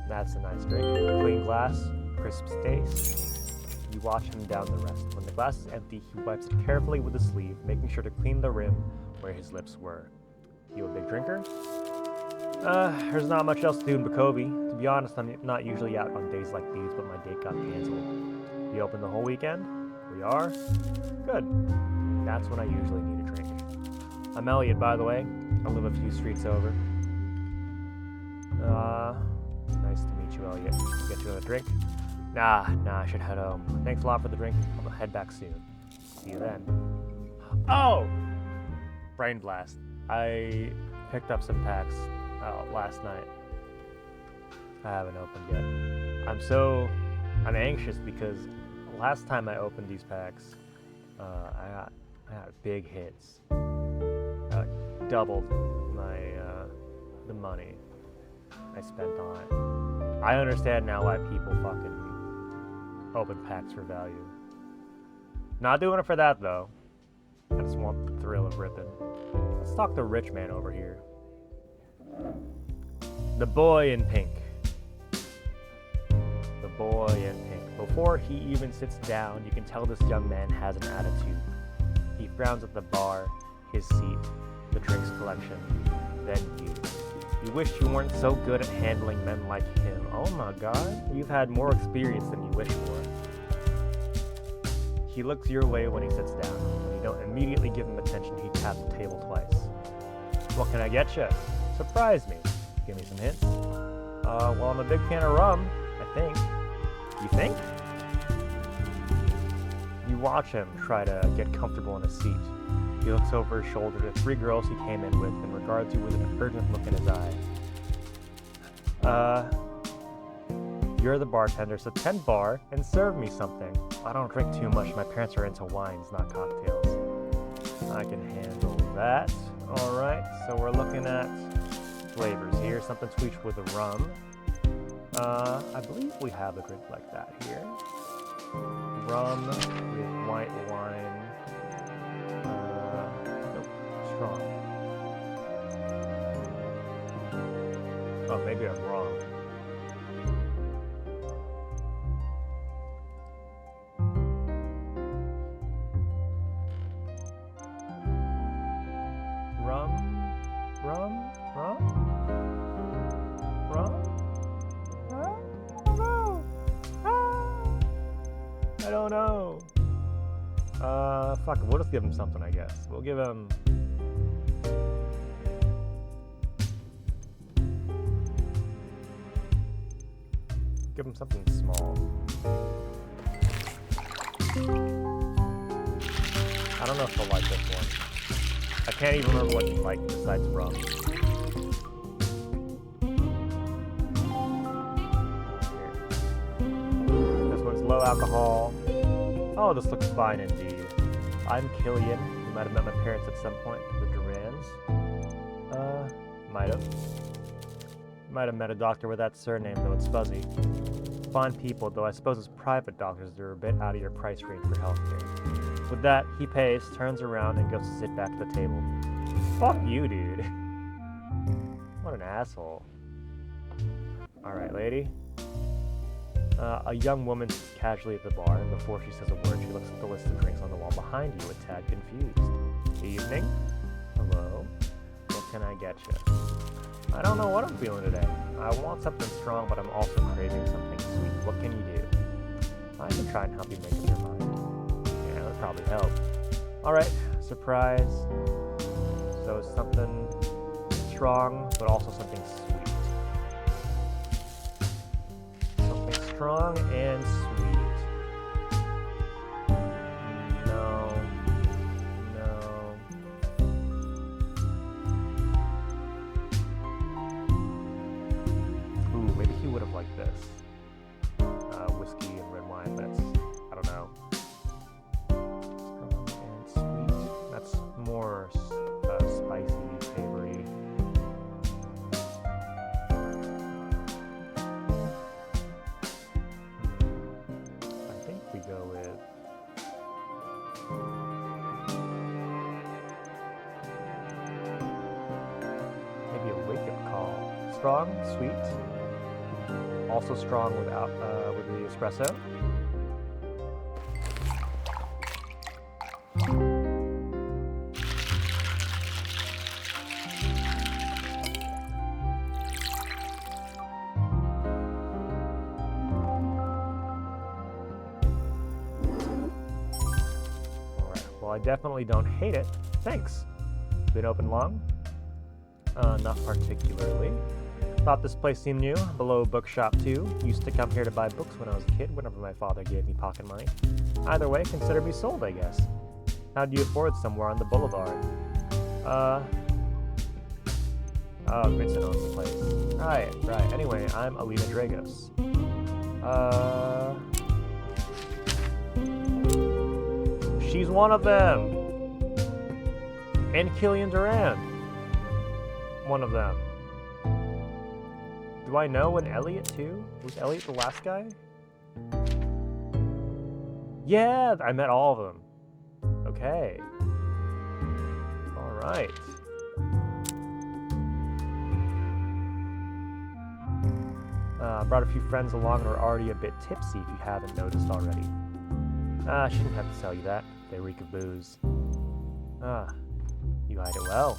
That's a nice drink. Clean glass, crisp taste. You watch him down the rest. When the glass is empty, he wipes it carefully with a sleeve, making sure to clean the rim where his lips were. You a big drinker? There's not much else to do in Bakovy. To be honest, I'm not usually out on days like these, but my date got canceled. We open the whole weekend? We are? Good. That's when I usually need a drink. I'm Elliot, by the way. I live a few streets over. Nice to meet you, Elliot. Get you a drink? Nah, I should head home. Thanks a lot for the drink. I'll head back soon. See you then. Oh! Brain blast. I picked up some packs last night. I haven't opened yet. I'm anxious because last time I opened these packs, I got big hits. I doubled my the money I spent on it. I understand now why people fucking open packs for value. Not doing it for that though. I just want the thrill of ripping. Let's talk the rich man over here. The boy in pink. The boy in pink. Before he even sits down, you can tell this young man has an attitude. He frowns at the bar, his seat, the drinks collection, then you. You wish you weren't so good at handling men like him. Oh my god, you've had more experience than you wish for. He looks your way when he sits down. When you don't immediately give him attention, he taps the table twice. What can I get you? Surprise me. Give me some hints. Well, I'm a big fan of rum, I think. You think? You watch him try to get comfortable in his seat. He looks over his shoulder to 3 girls he came in with and regards you with an urgent look in his eye. You're the bartender, so tend bar and serve me something. I don't drink too much. My parents are into wines, not cocktails. I can handle that. Alright, so we're looking at flavors here. Something sweet with a rum. I believe we have a drink like that here. Rum with white wine. Nope, strong. Oh, maybe I'm wrong. I don't know. Fuck it, we'll just give him something, I guess. We'll give him... Give him something small. I don't know if he'll like this one. I can't even remember what he liked besides rum. This one's low alcohol. Oh, this looks fine indeed. I'm Killian. You might have met my parents at some point, the Durans. Might have. Might have met a doctor with that surname, though it's fuzzy. Fine people, though I suppose as private doctors, they're a bit out of your price range for healthcare. With that, he pays, turns around, and goes to sit back at the table. Fuck you, dude. What an asshole. Alright, lady. A young woman sits casually at the bar, and before she says a word, she looks at the list of drinks on the wall behind you, a tad confused. Evening? Hello? What can I get you? I don't know what I'm feeling today. I want something strong, but I'm also craving something sweet. What can you do? I can try and help you make up your mind. Yeah, that would probably help. Alright, surprise. So it's something strong, but also something sweet. Something strong and sweet. No. Ooh, maybe he would have liked this. Whiskey and red wine, but it's, I don't know. Strong and sweet. That's more spicy, savory. I think we go with... maybe a wake-up call. Strong, sweet. Also strong without with the espresso. Alright, well I definitely don't hate it. Thanks. Been open long? Not particularly. Thought this place seemed new. Below bookshop too. Used to come here to buy books when I was a kid, whenever my father gave me pocket money. Either way, consider me sold, I guess. How'd you afford somewhere on the boulevard? Oh, Vincent owns the place. Right. Anyway, I'm Alina Dragos. She's one of them! And Killian Durand. One of them. Do I know an Elliot too? Was Elliot the last guy? Yeah, I met all of them. Okay. Alright. Brought a few friends along and are already a bit tipsy if you haven't noticed already. She didn't have to tell you that. They reek of booze. You hide it well.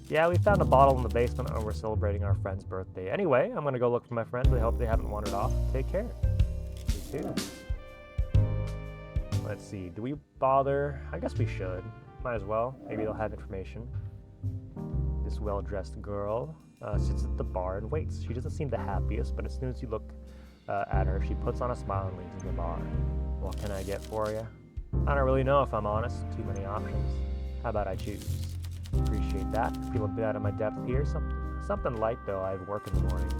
Yeah, we found a bottle in the basement and we're celebrating our friend's birthday. Anyway, I'm gonna go look for my friends. I hope they haven't wandered off. Take care. You too. Let's see, do we bother? I guess we should. Might as well. Maybe they'll have information. This well-dressed girl sits at the bar and waits. She doesn't seem the happiest, but as soon as you look at her, she puts on a smile and leaves the bar. What can I get for you? I don't really know if I'm honest. Too many options. How about I choose? Appreciate that. Feel a bit out of my depth here. Something light though. I have work in the morning.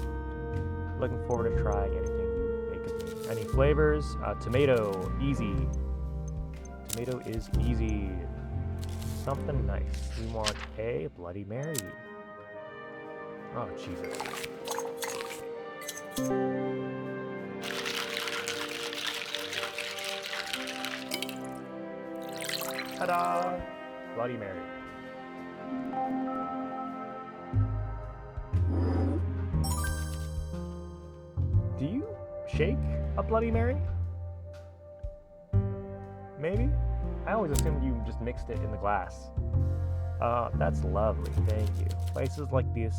Looking forward to trying anything you make of me. Any flavors? Tomato, easy. Tomato is easy. Something nice. We want a Bloody Mary. Oh, Jesus. Ta-da! Bloody Mary. Do you shake a Bloody Mary? Maybe? I always assumed you just mixed it in the glass. That's lovely, thank you. Places like these,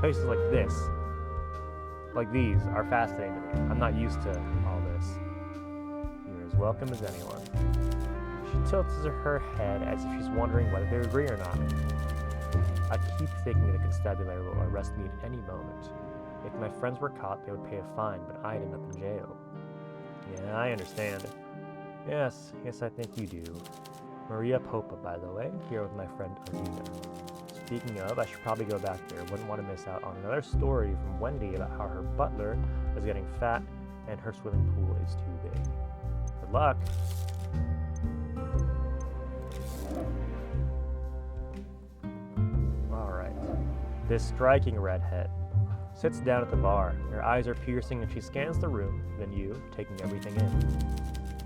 places like these are fascinating to me. I'm not used to all this. You're as welcome as anyone. She tilts her head as if she's wondering whether they agree or not. I keep thinking the constabulary will arrest me at any moment. If my friends were caught, they would pay a fine, but I'd end up in jail. Yeah, I understand. Yes, I think you do. Maria Popa, by the way, here with my friend Alina. Speaking of, I should probably go back there. Wouldn't want to miss out on another story from Wendy about how her butler is getting fat and her swimming pool is too big. Good luck. Alright. This striking redhead sits down at the bar. Her eyes are piercing and she scans the room, then you, taking everything in.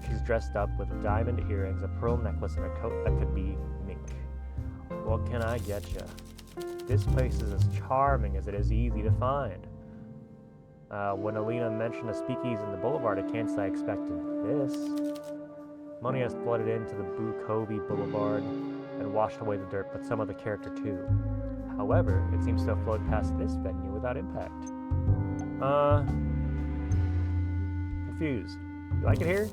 She's dressed up with diamond earrings, a pearl necklace, and a coat that could be mink. What can I get ya? This place is as charming as it is easy to find. When Alina mentioned a speakeasy in the boulevard, I can't say I expected this. Money has flooded into the Bukovi Boulevard and washed away the dirt, but some of the character too. However, it seems to have flowed past this venue without impact. Confused. You like it here?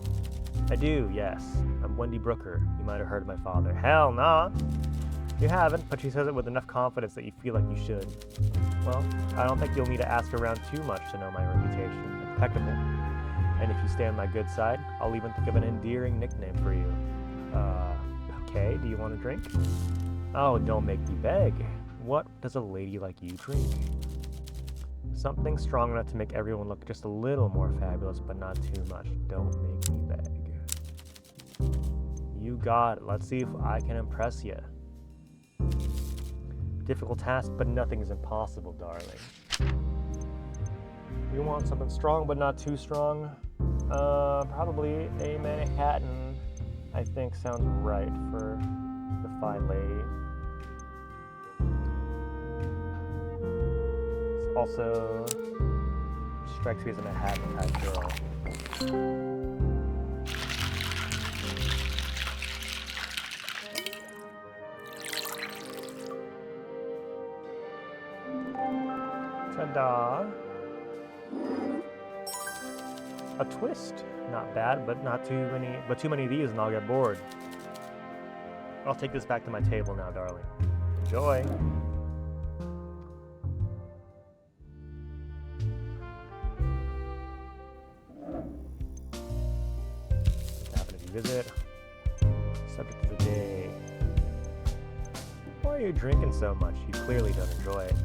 I do, yes. I'm Wendy Brooker. You might have heard of my father. Hell nah! You haven't, but she says it with enough confidence that you feel like you should. Well, I don't think you'll need to ask around too much to know my reputation. Impeccable. And if you stay on my good side, I'll even think of an endearing nickname for you. Okay, do you want a drink? Oh, don't make me beg. What does a lady like you drink? Something strong enough to make everyone look just a little more fabulous, but not too much. Don't make me beg. You got it. Let's see if I can impress you. Difficult task, but nothing is impossible, darling. You want something strong, but not too strong? Probably a Manhattan, I think sounds right for the fine lady. It's also strikes me as a Manhattan type girl. Ta-da! A twist. Not bad, but too many of these and I'll get bored. I'll take this back to my table now, darling. Enjoy! Just happened to visit. Subject of the day. Why are you drinking so much? You clearly don't enjoy it.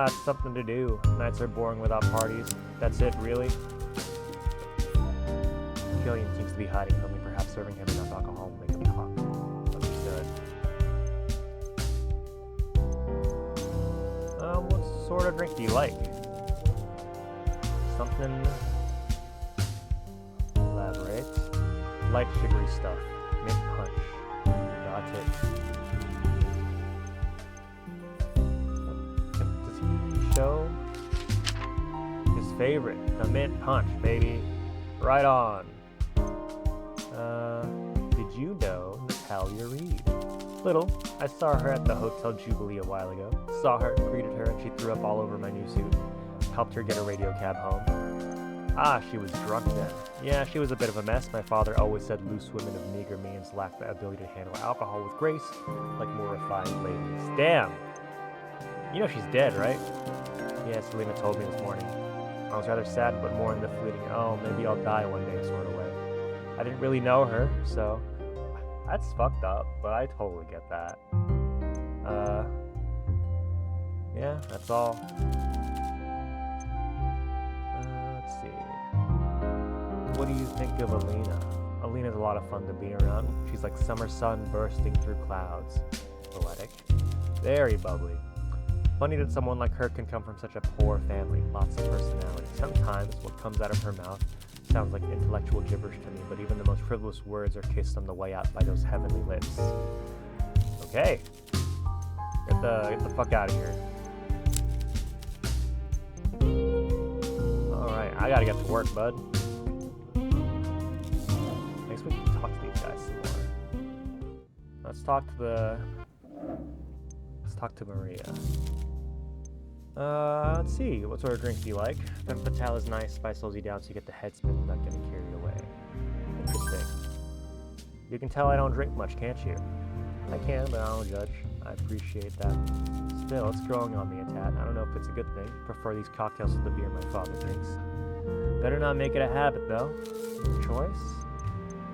It's something to do. Nights are boring without parties. That's it, really? Killian seems to be hiding from me. Perhaps serving him enough alcohol will make him talk. Understood. What sort of drink do you like? Something... Elaborate. Light sugary stuff. Mint punch. Got it. Does he show? His favorite. The mint punch, baby. Right on. Did you know Natalia Reed? Little. I saw her at the Hotel Jubilee a while ago. Saw her, greeted her, and she threw up all over my new suit. Helped her get a radio cab home. Ah, she was drunk then. Yeah, she was a bit of a mess. My father always said loose women of meager means lack the ability to handle alcohol with grace, like more refined ladies. Damn! You know she's dead, right? Yeah, Selena told me this morning. I was rather sad, but more in the fleeting, oh, maybe I'll die one day sort of way. I didn't really know her, so that's fucked up, but I totally get that. Yeah, that's all. Let's see. What do you think of Alina? Alina's a lot of fun to be around. She's like summer sun bursting through clouds. Poetic. Very bubbly. Funny that someone like her can come from such a poor family, lots of personality. Sometimes what comes out of her mouth sounds like intellectual gibberish to me, but even the most frivolous words are kissed on the way out by those heavenly lips. Okay. Get the fuck out of here. Alright, I gotta get to work, bud. I guess we can talk to these guys some more. Let's talk to Maria. Let's see. What sort of drink do you like? Femme Fatale is nice, spice slows you down so you get the head spin without getting carried away. Interesting. You can tell I don't drink much, can't you? I can, but I don't judge. I appreciate that. Still, it's growing on me a tad. I don't know if it's a good thing. Prefer these cocktails to the beer my father drinks. Better not make it a habit, though. Your choice?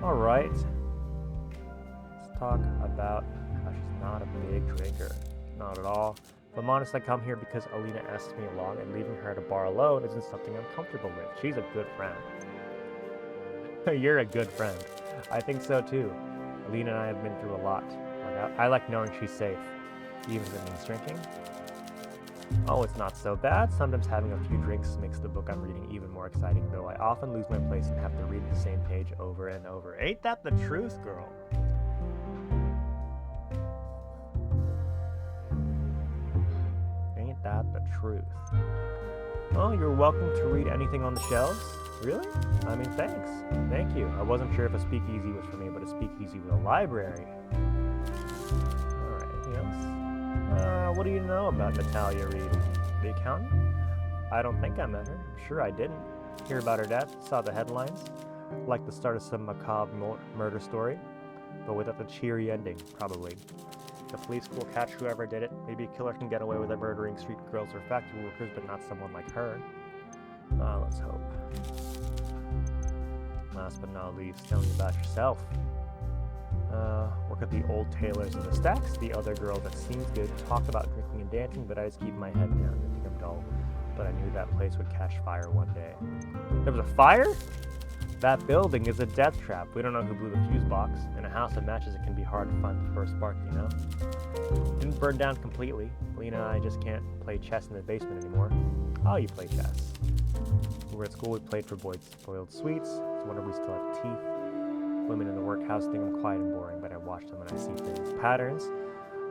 Alright. Let's talk about how she's not a big drinker. Not at all. If I'm honest, I come here because Alina asked me along, and leaving her at a bar alone isn't something I'm comfortable with. She's a good friend. You're a good friend. I think so too. Alina and I have been through a lot. I like knowing she's safe, even if it means drinking. Oh, it's not so bad. Sometimes having a few drinks makes the book I'm reading even more exciting, though I often lose my place and have to read the same page over and over. Ain't that the truth, girl? Ain't that the truth? Oh, you're welcome to read anything on the shelves. Really? I mean, thanks. Thank you. I wasn't sure if a speakeasy was for me, but a speakeasy with a library. Alright, anything else? What do you know about Natalia Reed? The accountant? I don't think I met her. I'm sure I didn't. Hear about her death, saw the headlines. Like the start of some macabre murder story, but without the cheery ending, probably. The police will catch whoever did it. Maybe a killer can get away with it murdering street girls or factory workers, but not someone like her. Let's hope. Last but not least, tell me about yourself. Work at the old tailors in the stacks. The other girl that seems good. Talk about drinking and dancing, but I just keep my head down. I think I'm dull. But I knew that place would catch fire one day. There was a fire? That building is a death trap. We don't know who blew the fuse box. In a house of matches, it can be hard to find the first spark, you know? Didn't burn down completely. Lena and I just can't play chess in the basement anymore. Oh, you play chess. We were at school, we played for boiled sweets. It's a wonder we still have teeth. Women in the workhouse think I'm quiet and boring, but I watch them and I see things. Patterns,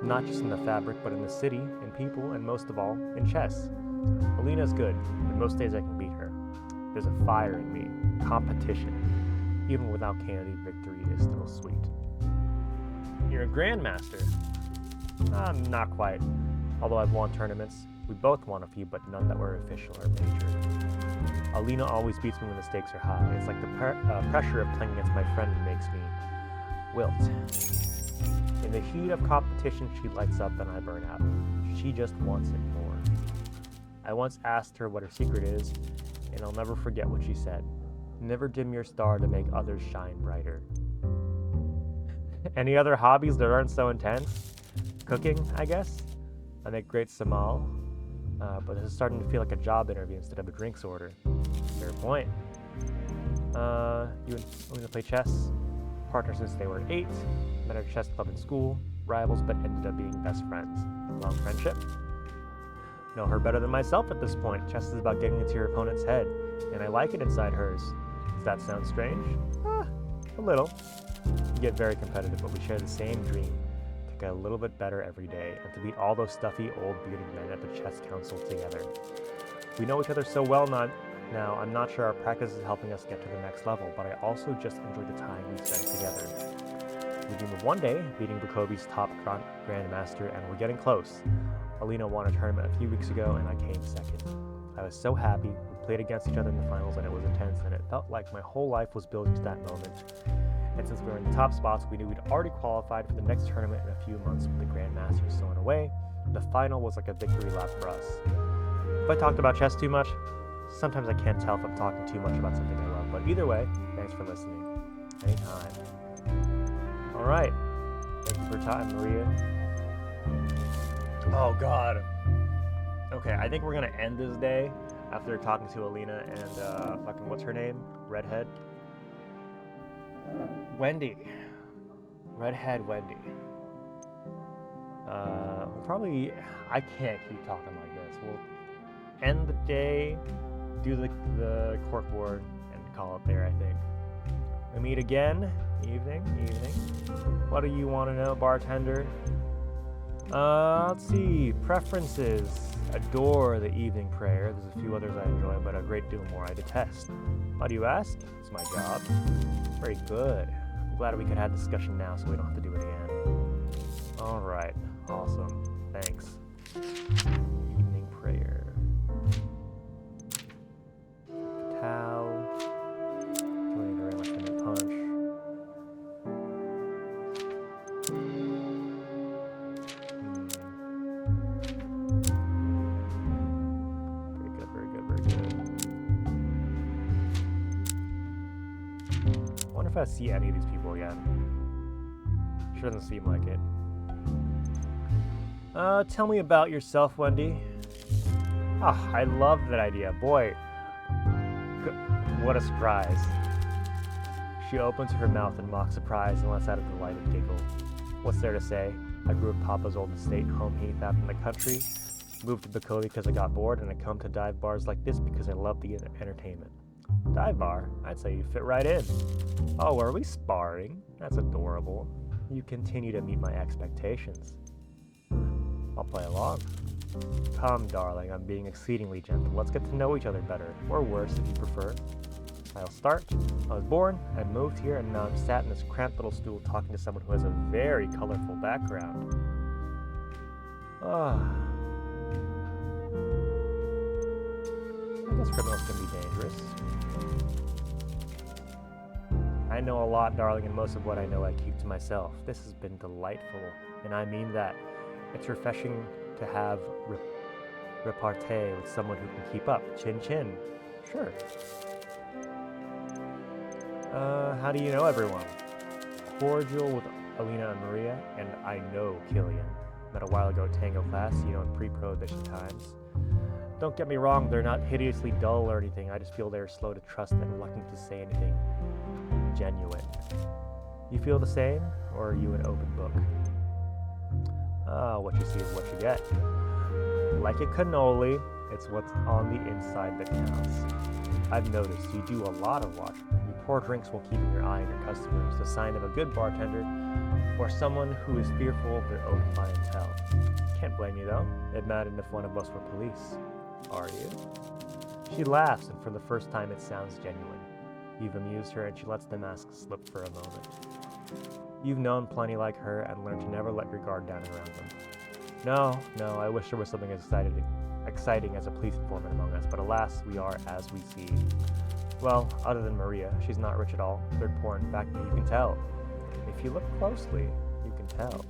not just in the fabric, but in the city, in people, and most of all, in chess. Alina's good, but most days I can beat her. There's a fire in me. Competition. Even without candy, victory is still sweet. You're a grandmaster. Not quite. Although I've won tournaments. We both won a few, but none that were official or major. Alina always beats me when the stakes are high. It's like the pressure of playing against my friend makes me wilt. In the heat of competition, she lights up and I burn out. She just wants it more. I once asked her what her secret is, and I'll never forget what she said. Never dim your star to make others shine brighter. Any other hobbies that aren't so intense? Cooking, I guess. I make great samal, but this is starting to feel like a job interview instead of a drinks order. Fair point. You and Alina play chess. Partners since they were 8. Met at a chess club in school. Rivals, but ended up being best friends. Long friendship. Know her better than myself at this point. Chess is about getting into your opponent's head, and I like it inside hers. Does that sound strange? A little. We get very competitive, but we share the same dream. To get a little bit better every day, and to beat all those stuffy, old bearded men at the chess council together. We know each other so well now, I'm not sure our practice is helping us get to the next level, but I also just enjoy the time we spend together. We dream of one day beating Bukovi's top grandmaster, and we're getting close. Alina won a tournament a few weeks ago, and I came second. I was so happy. We played against each other in the finals, and it was intense, and it felt like my whole life was building to that moment. And since we were in the top spots, we knew we'd already qualified for the next tournament in a few months with the grandmaster sewn away. The final was like a victory lap for us. If I talked about chess too much, sometimes I can't tell if I'm talking too much about something I love, but either way, thanks for listening. Anytime. Alright. Thank you for your time, Maria. Oh, God. Okay, I think we're gonna end this day after talking to Alina and, fucking, what's her name? Redhead? Wendy. Redhead Wendy. Probably, I can't keep talking like this. We'll end the day, do the cork board, and call it there, I think. We meet again, evening. What do you want to know, bartender? Let's see, preferences. Adore the evening prayer. There's a few others I enjoy, but a great deal more I detest. Why do you ask? It's my job. Very good. I'm glad we could have discussion now so we don't have to do it again. Alright, awesome. Thanks. Evening prayer. Towel. Don't need very much in the punch. Very good. I wonder if I see any of these people again. Sure doesn't seem like it. Tell me about yourself, Wendy. I love that idea. Boy, what a surprise. She opens her mouth in mock surprise and lets out a delighted giggle. What's there to say? I grew up Papa's old estate, home heath out in the country. Moved to Bacoa because I got bored, and I come to dive bars like this because I love the entertainment. Dive bar? I'd say you fit right in. Oh, are we sparring? That's adorable. You continue to meet my expectations. I'll play along. Come, darling, I'm being exceedingly gentle. Let's get to know each other better, or worse if you prefer. I'll start. I was born, I moved here, and now I'm sat in this cramped little stool talking to someone who has a very colorful background. I guess criminals can be dangerous. I know a lot, darling, and most of what I know I keep to myself. This has been delightful, and I mean that. It's refreshing to have repartee with someone who can keep up. Chin. Sure. How do you know everyone? Cordial with Alina and Maria, and I know Killian. Met a while ago Tango class, in pre-prohibition times. Don't get me wrong, they're not hideously dull or anything. I just feel they're slow to trust and reluctant to say anything genuine. You feel the same, or are you an open book? What you see is what you get. Like a cannoli, it's what's on the inside that counts. I've noticed you do a lot of watching. You pour drinks while keeping your eye on your customers, the sign of a good bartender, or someone who is fearful of their own clientele. Can't blame you though. Imagine if one of us were police. Are you? She laughs, and for the first time it sounds genuine. You've amused her, and she lets the mask slip for a moment. You've known plenty like her and learned to never let your guard down around them. No, I wish there was something as exciting as a police informant among us, but alas, we are as we see. Well, other than Maria, she's not rich at all. They're poor, in fact, you can tell. If you look closely, you can tell.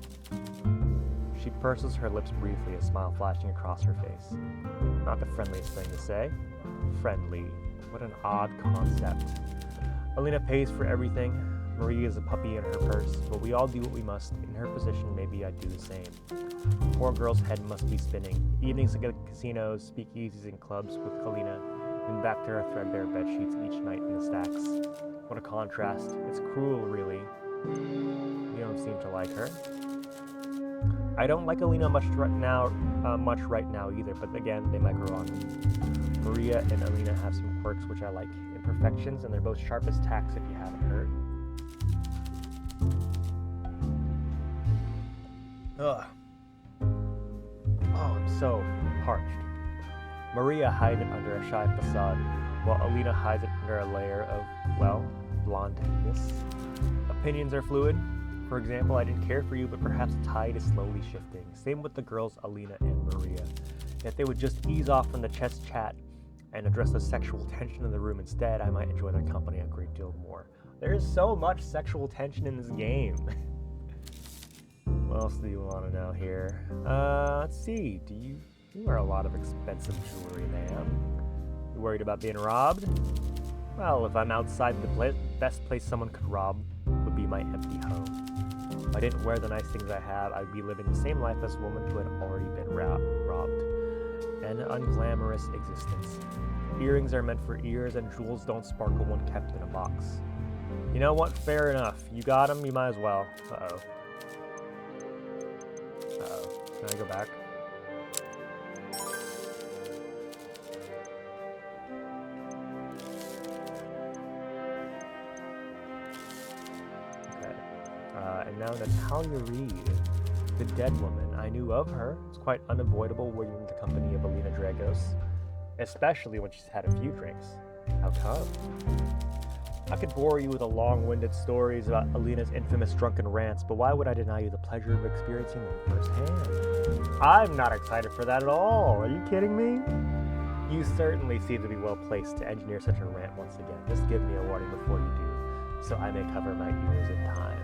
She purses her lips briefly, a smile flashing across her face. Not the friendliest thing to say. Friendly. What an odd concept. Alina pays for everything. Maria is a puppy in her purse, but we all do what we must. In her position, maybe I'd do the same. Poor girl's head must be spinning. Evenings at casinos, speakeasies, and clubs with Kalina, and back to her threadbare bedsheets each night in the stacks. What a contrast. It's cruel, really. You don't seem to like her. I don't like Alina much right now either, but again, they might grow on me. Maria and Alina have some quirks which I like. Imperfections, and they're both sharp as tacks if you haven't heard. Ugh. Oh, I'm so parched. Maria hides it under a shy facade, while Alina hides it under a layer of, blondness. Opinions are fluid. For example, I didn't care for you, but perhaps the tide is slowly shifting. Same with the girls Alina and Maria. If they would just ease off from the chess chat and address the sexual tension in the room instead, I might enjoy their company a great deal more. There is so much sexual tension in this game. What else do you want to know here? Let's see. You wear a lot of expensive jewelry, ma'am. You worried about being robbed? Well, if I'm outside, the best place someone could rob would be my empty home. If I didn't wear the nice things I have, I'd be living the same life as a woman who had already been robbed. An unglamorous existence. Earrings are meant for ears, and jewels don't sparkle when kept in a box. You know what? Fair enough. You got them, you might as well. Uh-oh. Can I go back? Okay. And now Natalia Reed, the dead woman. I knew of her. It's quite unavoidable working in the company of Alina Dragos, especially when she's had a few drinks. How come? I could bore you with long-winded stories about Alina's infamous drunken rants, but why would I deny you the pleasure of experiencing them firsthand? I'm not excited for that at all. Are you kidding me? You certainly seem to be well placed to engineer such a rant once again. Just give me a warning before you do, so I may cover my ears in time.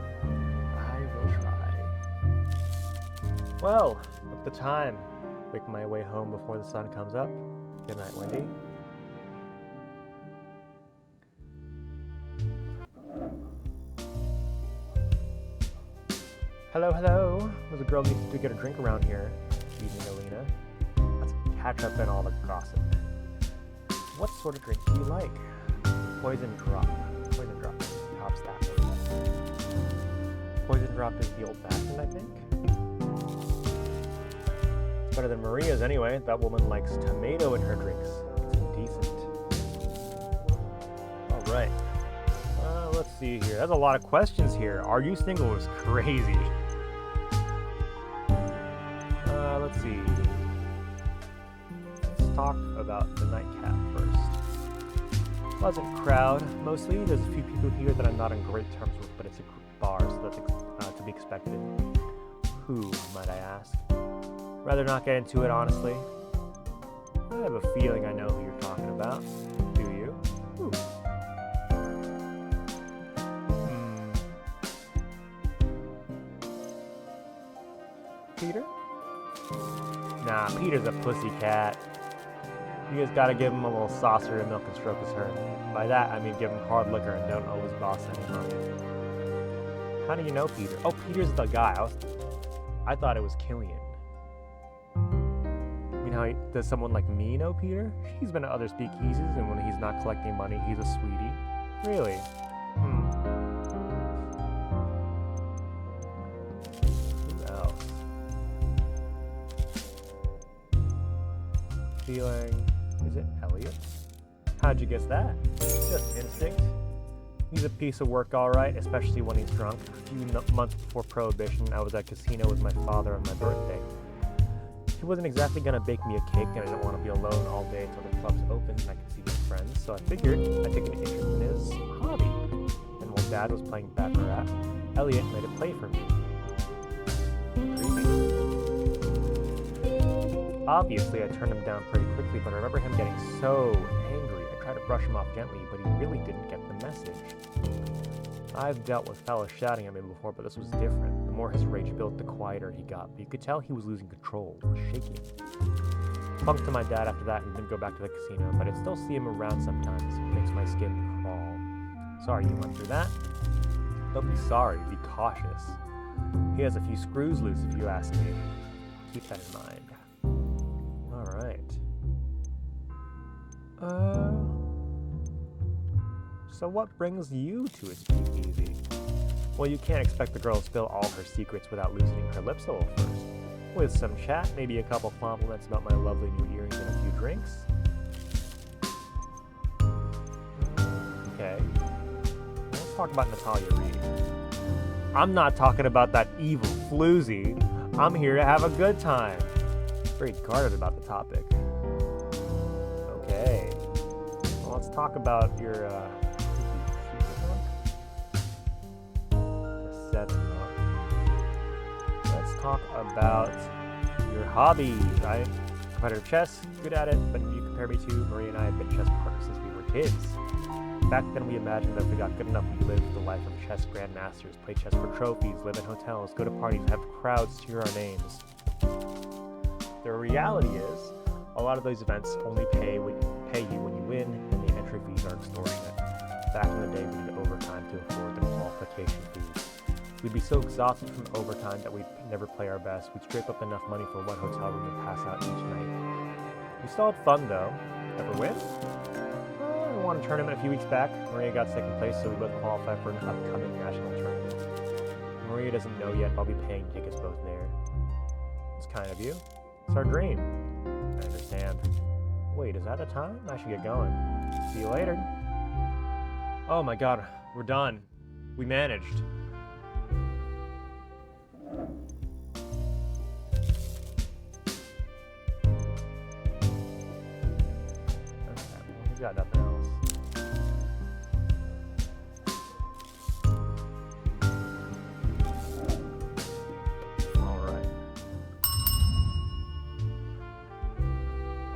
I will try. Well, look at the time. Make my way home before the sun comes up. Good night, Wendy. Hello, hello. There's a girl needs to get a drink around here. Evening, Alina. Let's catch up in all the gossip. What sort of drink do you like? Poison drop. Poison drop. Tops that one. Poison drop is the old-fashioned, I think. Better than Maria's anyway. That woman likes tomato in her drinks. It's indecent. All right. Let's see here. There's a lot of questions here. Are you single is crazy. Let's see. Let's talk about the nightcap first. Pleasant crowd, mostly. There's a few people here that I'm not on great terms with, but it's a bar, so that's to be expected. Who, might I ask? Rather not get into it, honestly. I have a feeling I know who you're talking about. Do you? Ooh. Peter? Nah, Peter's a pussy cat. You just gotta give him a little saucer of milk and stroke his herd. By that, I mean give him hard liquor and don't owe his boss any money. How do you know Peter? Oh, Peter's the guy. I thought it was Killian. I mean, does someone like me know Peter? He's been to other speakeasies, and when he's not collecting money, he's a sweetie. Really? Who else? Feeling... Is it Elliot? How'd you guess that? Just instinct. He's a piece of work, all right, especially when he's drunk. A few months before Prohibition, I was at a casino with my father on my birthday. He wasn't exactly gonna bake me a cake, and I didn't want to be alone all day until the club's open and I could see his friends, so I figured I'd take an interest in his hobby. And while Dad was playing Baccarat, Elliot made it play for me. Creepy. Obviously, I turned him down pretty quickly, but I remember him getting so angry. I tried to brush him off gently, but he really didn't get the message. I've dealt with fellas shouting at me before, but this was different. The more his rage built, the quieter he got, but you could tell he was losing control, shaking. Clung to my dad after that and didn't go back to the casino, but I'd still see him around sometimes. It makes my skin crawl. Sorry you went through that. Don't be sorry, be cautious. He has a few screws loose if you ask me. Keep that in mind. Alright. So what brings you to a speakeasy? Well, you can't expect the girl to spill all her secrets without loosening her lips a little first. With some chat, maybe a couple compliments about my lovely new earrings and a few drinks. Okay. Let's talk about Natalia Reed. I'm not talking about that evil floozy. I'm here to have a good time. Very guarded about the topic. Okay. Well, let's talk about your, Let's talk about your hobbies, right? Competitive chess, good at it, but you compare me to, Maria and I have been chess partners since we were kids. Back then we imagined that if we got good enough, we'd live the life of chess grandmasters, play chess for trophies, live in hotels, go to parties, have crowds cheer our names. The reality is, a lot of those events only pay you when you win, and the entry fees are extortionate. Back in the day, we needed overtime to afford the qualification fees. We'd be so exhausted from overtime that we'd never play our best. We'd scrape up enough money for one hotel room to pass out each night. We still had fun though. Ever win? We won a tournament a few weeks back. Maria got second place, so we both qualified for an upcoming national tournament. Maria doesn't know yet, but I'll be paying tickets both there. It's kind of you. It's our dream. I understand. Wait, is that the time? I should get going. See you later. Oh my god, we're done. We managed. Okay, well, we got nothing else. Alright.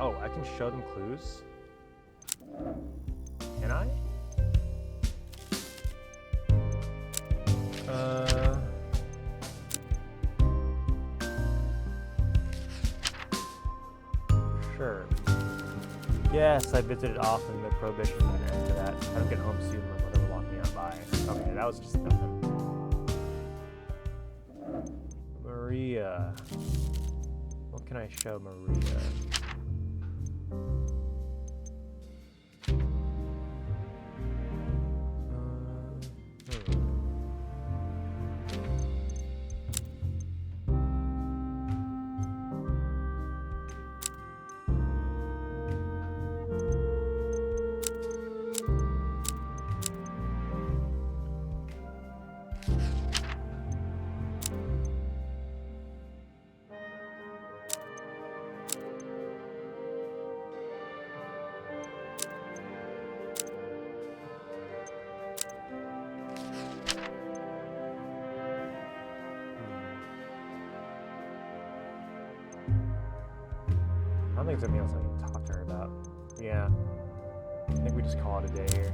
Oh, I can show them clues? Can I? Sure. Yes, I visited often the Prohibition Center after that. I don't get home soon, my mother will lock me out by. Okay, that was just nothing. Maria. What can I show Maria? I don't think there's anything else I can talk to her about. Yeah. I think we just call it a day here.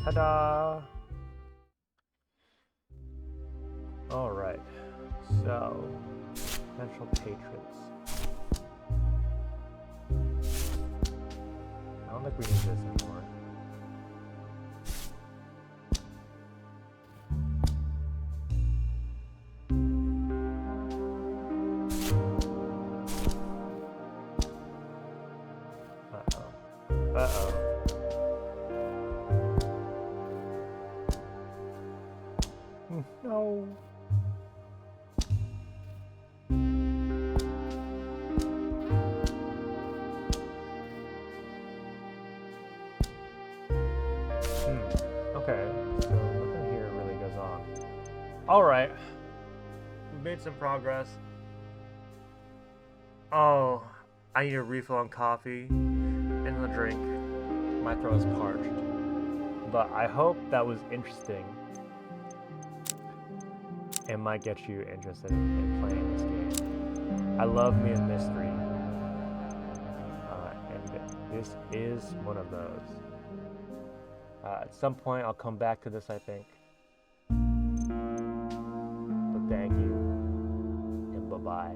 Ta-da! Alright. So, potential patrons. I don't think we need this anymore. Uh-oh. No. Okay, so nothing here really goes on. Alright. We made some progress. Oh, I need a refill on coffee and a drink. My throat is parched. But I hope that was interesting. It might get you interested in playing this game. I love me a mystery. And this is one of those. At some point I'll come back to this, I think. But thank you, and bye-bye.